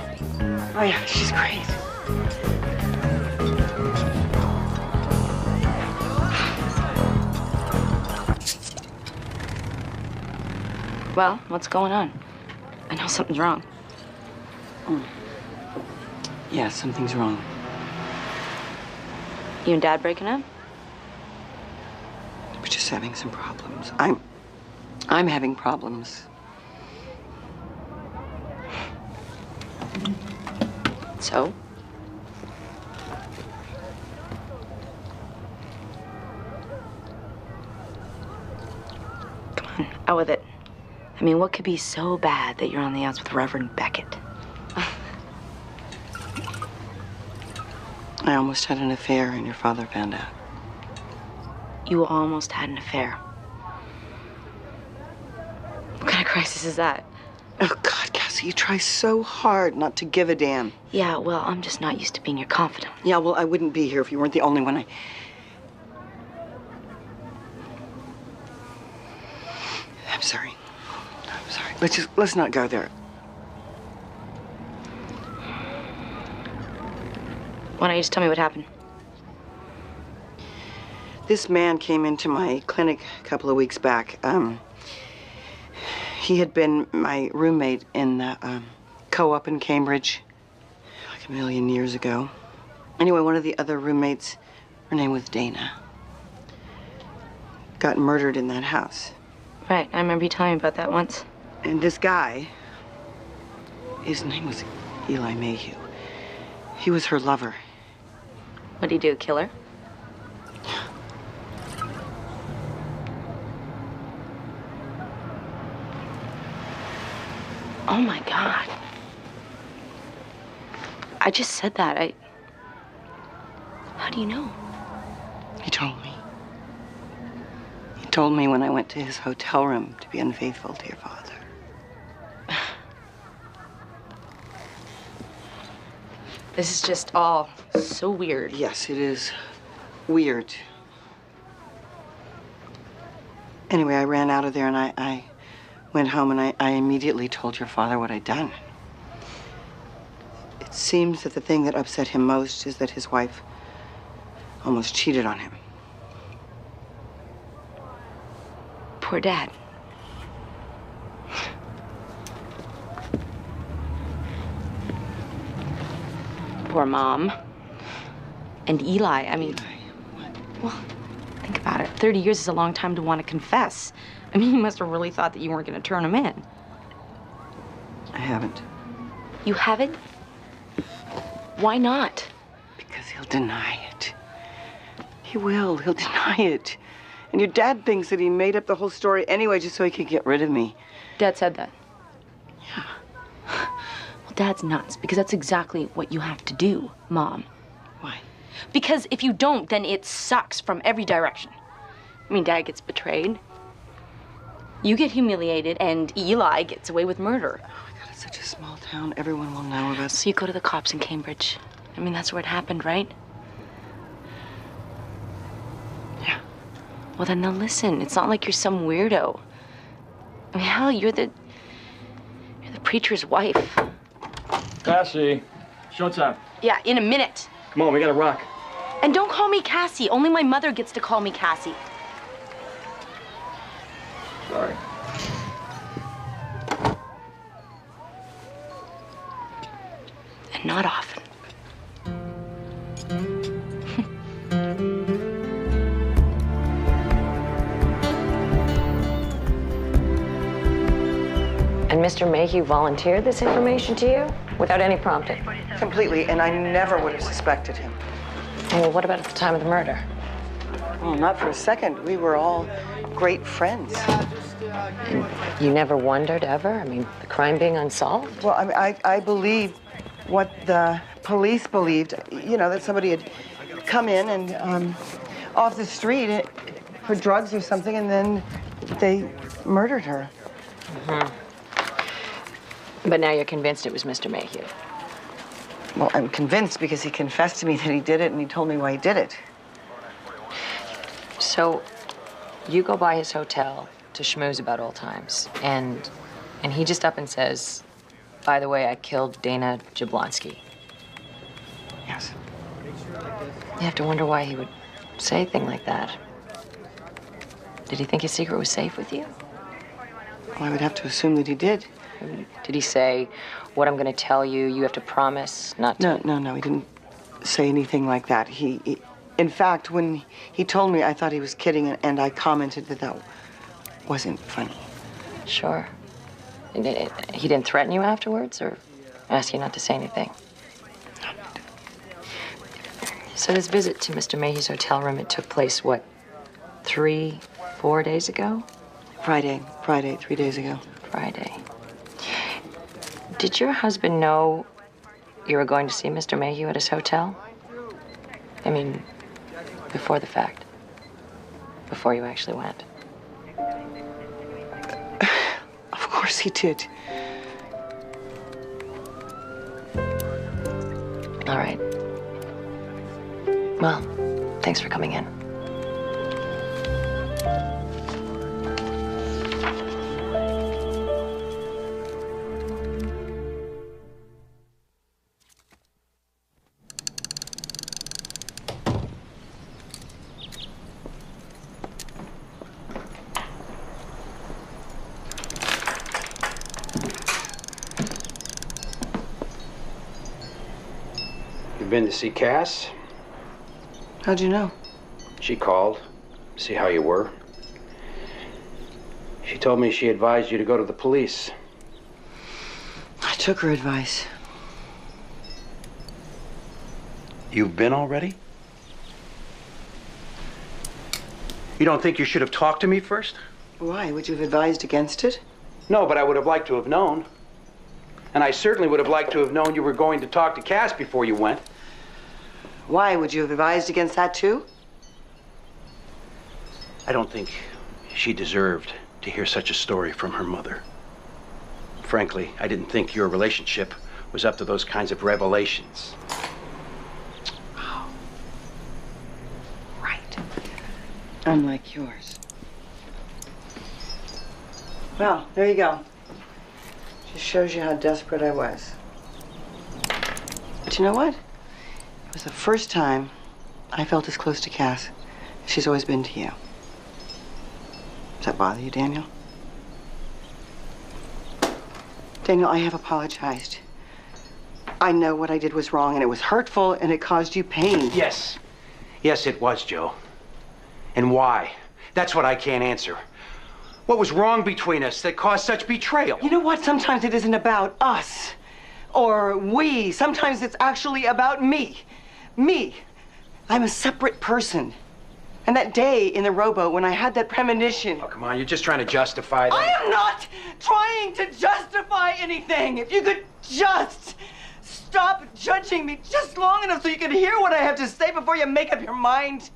Oh, yeah, she's great. Well, what's going on? I know something's wrong. Yeah, something's wrong. You and Dad breaking up? We're just having some problems. I'm having problems. So? Come on, out with it. I mean, what could be so bad that you're on the outs with Reverend Beckett? I almost had an affair and your father found out. You almost had an affair. What kind of crisis is that? Oh, God, Cassie, you try so hard not to give a damn. Yeah, well, I'm just not used to being your confidant. Yeah, well, I wouldn't be here if you weren't the only one. I'm sorry. I'm sorry. Let's not go there. Why don't you just tell me what happened? This man came into my clinic a couple of weeks back. He had been my roommate in the co-op in Cambridge like a million years ago. Anyway, one of the other roommates, her name was Dana, got murdered in that house. Right, I remember you telling me about that once. And this guy, his name was Eli Mayhew. He was her lover. What'd he do, kill her? Oh my God. I just said that. How do you know? He told me. He told me when I went to his hotel room to be unfaithful to your father. This is just all so weird. Yes, it is weird. Anyway, I ran out of there and I went home and I immediately told your father what I'd done. It seems that the thing that upset him most is that his wife almost cheated on him. Poor Dad. Poor Mom. And Eli, I mean... Well, think about it. 30 years is a long time to want to confess. I mean, you must have really thought that you weren't going to turn him in. I haven't. You haven't? Why not? Because he'll deny it. He will. He'll deny it. And your dad thinks that he made up the whole story anyway just so he could get rid of me. Dad said that. Yeah. Well, Dad's nuts, because that's exactly what you have to do, Mom. Why? Because if you don't, then it sucks from every direction. I mean, Dad gets betrayed. You get humiliated, and Eli gets away with murder. Oh, my God, it's such a small town. Everyone will know about it. So you go to the cops in Cambridge. I mean, that's where it happened, right? Yeah. Well, then they'll listen. It's not like you're some weirdo. I mean, hell, you're the preacher's wife. Cassie, showtime. Yeah, in a minute. Come on, we gotta rock. And don't call me Cassie. Only my mother gets to call me Cassie. Sorry. And not often. And Mr. Mayhew volunteered this information to you without any prompting? Completely, and I never would have suspected him. Well, what about at the time of the murder? Well, not for a second. We were all great friends. You never wondered, ever? I mean, the crime being unsolved? Well, I believe what the police believed, you know, that somebody had come in and off the street for drugs or something, and then they murdered her. Mm-hmm. But now you're convinced it was Mr. Mayhew. Well, I'm convinced because he confessed to me that he did it, and he told me why he did it. So, you go by his hotel to schmooze about old times, and he just up and says, by the way, I killed Dana Jablonski. Yes. You have to wonder why he would say a thing like that. Did he think his secret was safe with you? Well, I would have to assume that he did. Did he say, what I'm going to tell you, you have to promise not to? No, he didn't say anything like that. In fact, when he told me, I thought he was kidding, and I commented that wasn't funny. Sure. He didn't threaten you afterwards, or ask you not to say anything? So this visit to Mr. Mayhew's hotel room, it took place, what, 3, 4 days ago? Friday, 3 days ago. Friday. Did your husband know you were going to see Mr. Mayhew at his hotel? I mean, before the fact. Before you actually went. Of course he did. All right. Well, thanks for coming in. You've been to see Cass? How'd you know? She called, see how you were. She told me she advised you to go to the police. I took her advice. You've been already? You don't think you should have talked to me first? Why? Would you have advised against it? No, but I would have liked to have known. And I certainly would have liked to have known you were going to talk to Cass before you went. Why? Would you have advised against that too? I don't think she deserved to hear such a story from her mother. Frankly, I didn't think your relationship was up to those kinds of revelations. Oh. Right. Unlike yours. Well, there you go. Just shows you how desperate I was. But you know what? It was the first time I felt as close to Cass as she's always been to you. Does that bother you, Daniel? Daniel, I have apologized. I know what I did was wrong, and it was hurtful, and it caused you pain. Yes. Yes, it was, Joe. And why? That's what I can't answer. What was wrong between us that caused such betrayal? You know what? Sometimes it isn't about us or we. Sometimes it's actually about me. Me. I'm a separate person. And that day in the rowboat when I had that premonition. Oh, come on, you're just trying to justify that. I am not trying to justify anything. If you could just stop judging me just long enough so you can hear what I have to say before you make up your mind.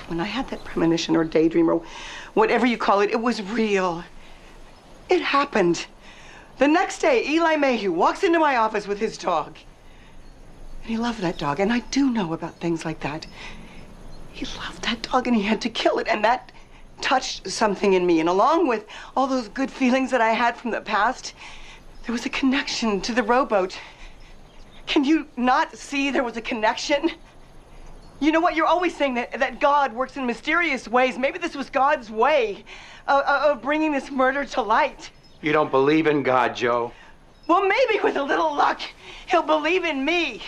When I had that premonition or daydream or whatever you call it, it was real. It happened. The next day, Eli Mayhew walks into my office with his dog. And he loved that dog, and I do know about things like that. He loved that dog, and he had to kill it, and that touched something in me. And along with all those good feelings that I had from the past, there was a connection to the rowboat. Can you not see there was a connection? You know what? You're always saying that God works in mysterious ways. Maybe this was God's way of bringing this murder to light. You don't believe in God, Joe. Well, maybe with a little luck, he'll believe in me.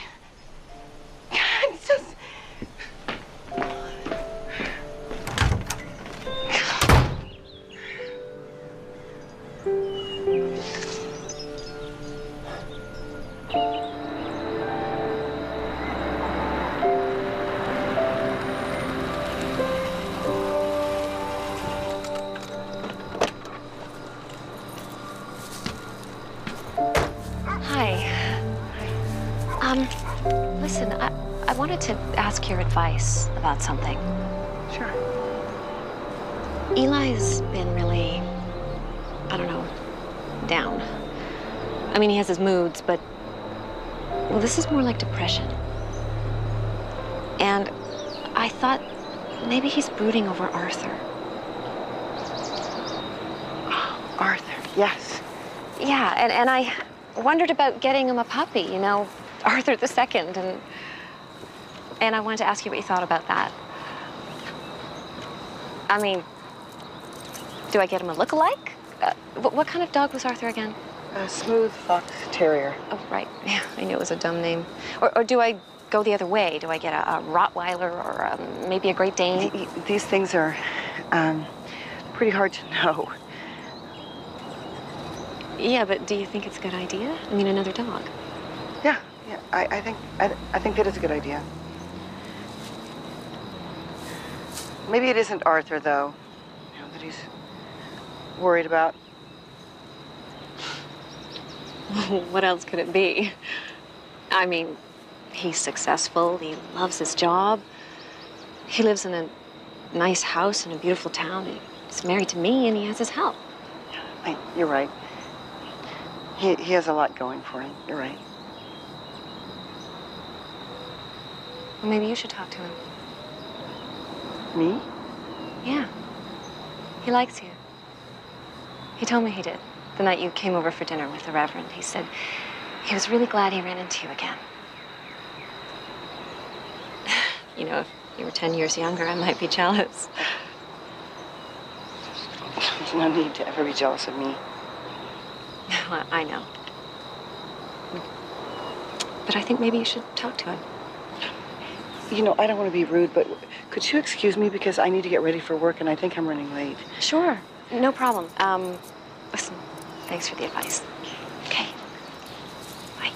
It's just... Listen, I wanted to ask your advice about something. Sure. Eli's been really, I don't know, down. I mean, he has his moods, but, well, this is more like depression. And I thought maybe he's brooding over Arthur. Oh, Arthur, yes. Yeah, and I wondered about getting him a puppy, you know, Arthur II, and I wanted to ask you what you thought about that. I mean, do I get him a look-alike? What kind of dog was Arthur again? A smooth fox terrier. Oh, right. Yeah, I knew it was a dumb name. Or do I go the other way? Do I get a Rottweiler or maybe a Great Dane? These things are pretty hard to know. Yeah, but do you think it's a good idea? I mean, another dog. Yeah, I think that is a good idea. Maybe it isn't Arthur, though, you know, that he's worried about. What else could it be? I mean, he's successful, he loves his job, he lives in a nice house in a beautiful town, he's married to me, and he has his help. You're right. He has a lot going for him. You're right. Well, maybe you should talk to him. Me? Yeah. He likes you. He told me he did. The night you came over for dinner with the Reverend. He said he was really glad he ran into you again. You know, if you were 10 years younger, I might be jealous. There's no need to ever be jealous of me. I know. But I think maybe you should talk to him. You know, I don't want to be rude, but could you excuse me because I need to get ready for work and I think I'm running late. Sure. No problem. Listen, thanks for the advice. Okay. Bye.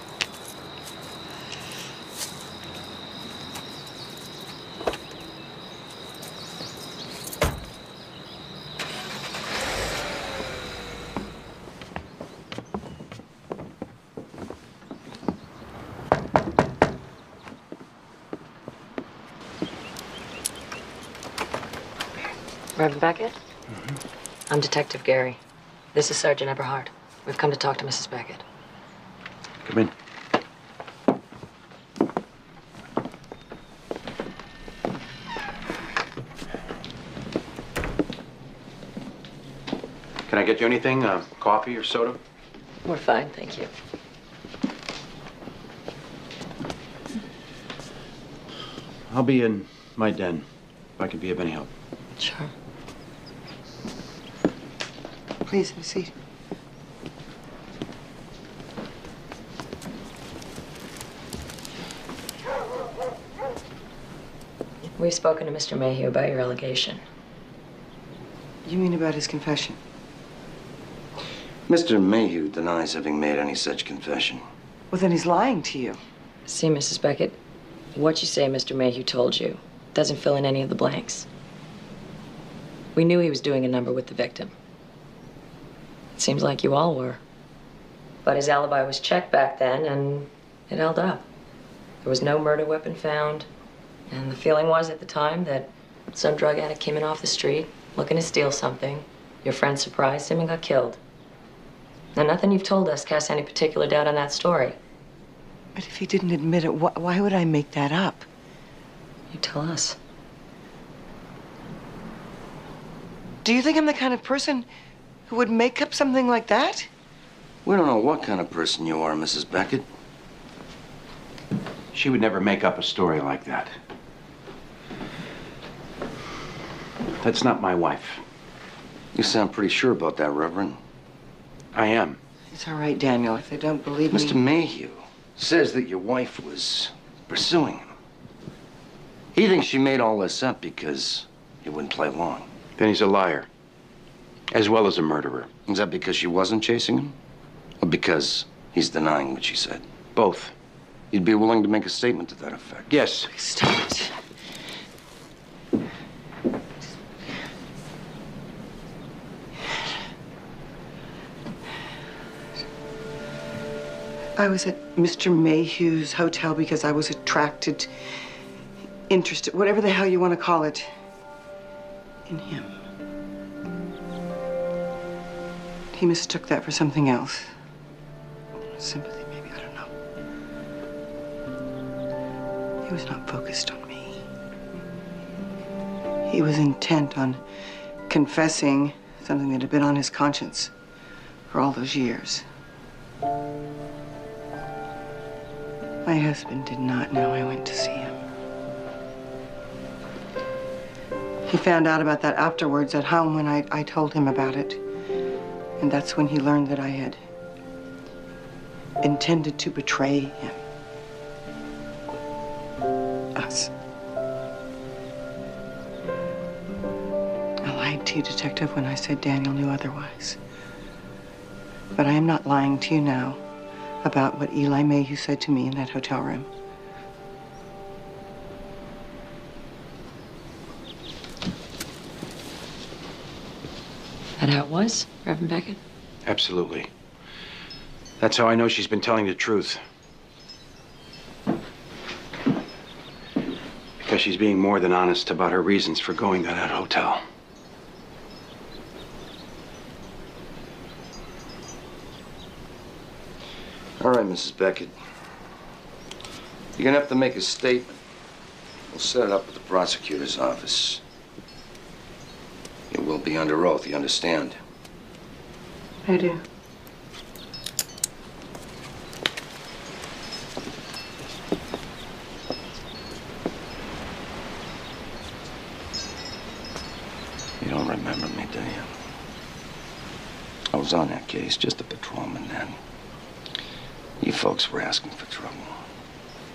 Reverend Beckett? I'm Detective Gary. This is Sergeant Eberhard. We've come to talk to Mrs. Beckett. Come in. Can I get you anything? Coffee or soda? We're fine, thank you. I'll be in my den if I can be of any help. Sure. Please, have a seat. We've spoken to Mr. Mayhew about your allegation. You mean about his confession? Mr. Mayhew denies having made any such confession. Well, then he's lying to you. See, Mrs. Beckett, what you say Mr. Mayhew told you doesn't fill in any of the blanks. We knew he was doing a number with the victim. It seems like you all were. But his alibi was checked back then, and it held up. There was no murder weapon found, and the feeling was at the time that some drug addict came in off the street looking to steal something. Your friend surprised him and got killed. Now, nothing you've told us casts any particular doubt on that story. But if he didn't admit it, why would I make that up? You tell us. Do you think I'm the kind of person who would make up something like that? We don't know what kind of person you are, Mrs. Beckett. She would never make up a story like that. That's not my wife. You sound pretty sure about that, Reverend. I am. It's all right, Daniel. If they don't believe me... Mr. Mayhew says that your wife was pursuing him. He thinks she made all this up because he wouldn't play along. Then he's a liar, as well as a murderer. Is that because she wasn't chasing him? Or because he's denying what she said? Both. You'd be willing to make a statement to that effect? Yes. Stop it. I was at Mr. Mayhew's hotel because I was attracted, interested, whatever the hell you want to call it, in him. He mistook that for something else. Sympathy, maybe, I don't know. He was not focused on me. He was intent on confessing something that had been on his conscience for all those years. My husband did not know I went to see him. He found out about that afterwards at home when I told him about it. And that's when he learned that I had intended to betray him. Us. I lied to you, Detective, when I said Daniel knew otherwise. But I am not lying to you now about what Eli Mayhew said to me in that hotel room. That how it was, Reverend Beckett? Absolutely. That's how I know she's been telling the truth. Because she's being more than honest about her reasons for going to that hotel. All right, Mrs. Beckett. You're gonna have to make a statement. We'll set it up at the prosecutor's office. It will be under oath, you understand? I do. You don't remember me, do you? I was on that case, just a patrolman then. You folks were asking for trouble.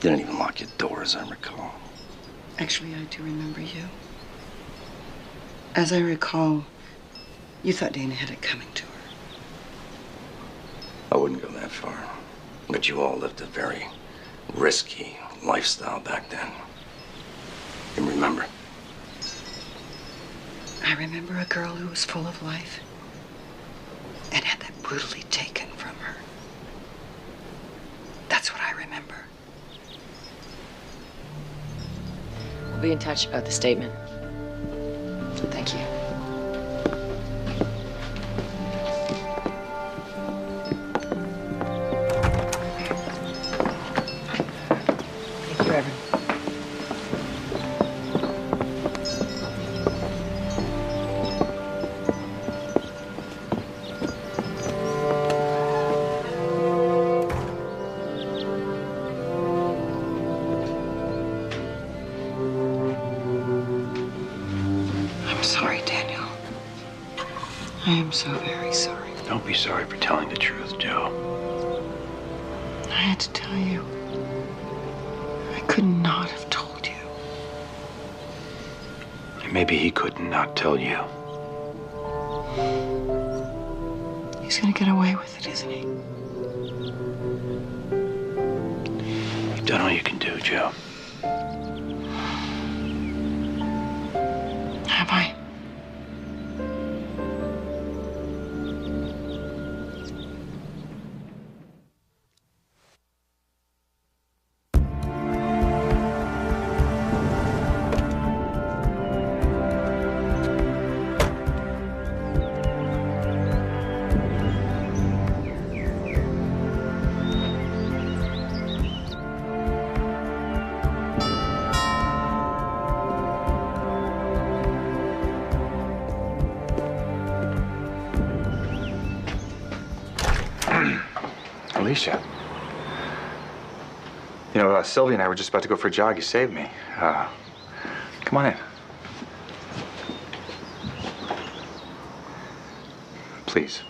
Didn't even lock your door, as I recall. Actually, I do remember you. As I recall, you thought Dana had it coming to her. I wouldn't go that far. But you all lived a very risky lifestyle back then. You remember? I remember a girl who was full of life and had that brutally taken from her. That's what I remember. We'll be in touch about the statement. Thank you. Thank you, Reverend. Sorry, Daniel. I am so very sorry. Don't be sorry for telling the truth, Joe. I had to tell you. I could not have told you. And maybe he could not tell you. He's gonna get away with it, isn't he? You've done all you can do, Joe. Have I? Alicia. You know, Sylvia and I were just about to go for a jog. You saved me. Come on in. Please.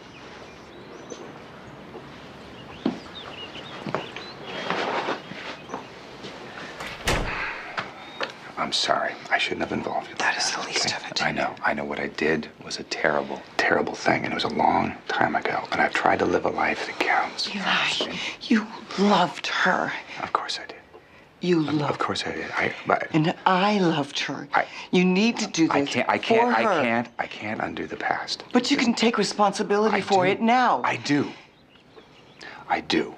I'm sorry. I shouldn't have involved you. That is the least of it. I know. I know what I did was a terrible, terrible thing, and it was a long time ago. And I've tried to live a life that counts. Eli, you loved her. Of course I did. You loved her. Of course I did. And I loved her. You need to do this for her. I can't undo the past. But you can take responsibility for it now. I do. I do.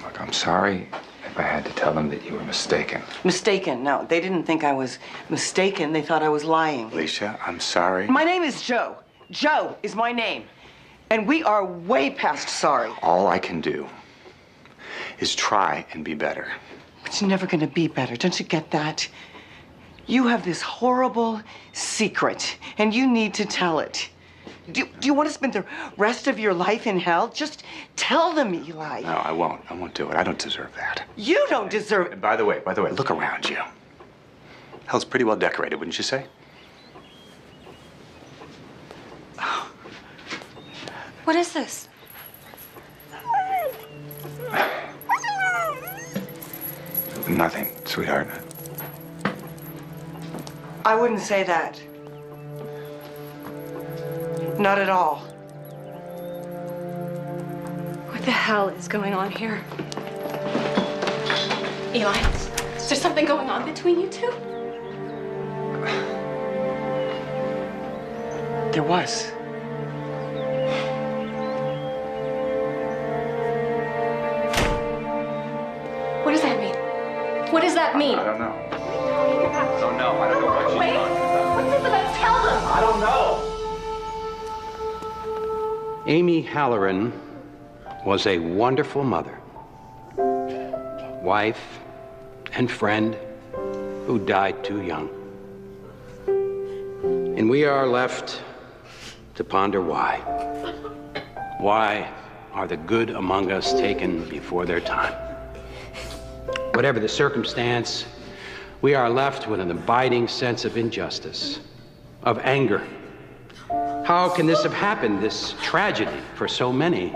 Look, I'm sorry if I had to tell them that you were mistaken. Mistaken? No, they didn't think I was mistaken. They thought I was lying. Alicia, I'm sorry. My name is Joe. Joe is my name. And we are way past sorry. All I can do is try and be better. But you're never gonna be better. Don't you get that? You have this horrible secret, and you need to tell it. Do you want to spend the rest of your life in hell? Just tell them, Eli. No, I won't. I won't do it. I don't deserve that. You don't deserve it. And by the way, look around you. Hell's pretty well decorated, wouldn't you say? What is this? Nothing, sweetheart. I wouldn't say that. Not at all. What the hell is going on here? Eli, is there something going on between you two? There was. What does that mean? What does that mean? I don't know. I don't know. I don't know what she's Wait, talking about. what's this about? Tell them! I don't know. Amy Halloran was a wonderful mother, wife, and friend who died too young. And we are left to ponder why. Why are the good among us taken before their time? Whatever the circumstance, we are left with an abiding sense of injustice, of anger. How can this have happened, this tragedy for so many?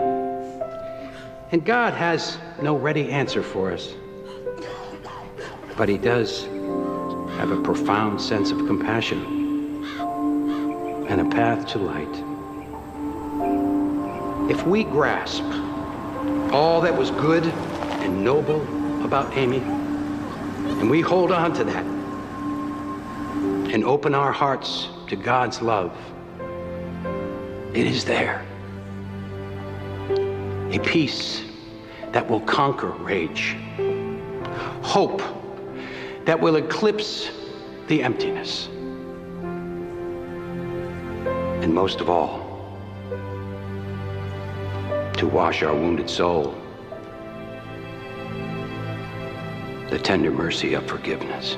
And God has no ready answer for us. But he does have a profound sense of compassion and a path to light. If we grasp all that was good and noble about Amy, and we hold on to that and open our hearts to God's love, it is there. A peace that will conquer rage. Hope that will eclipse the emptiness. And most of all, to wash our wounded soul, the tender mercy of forgiveness.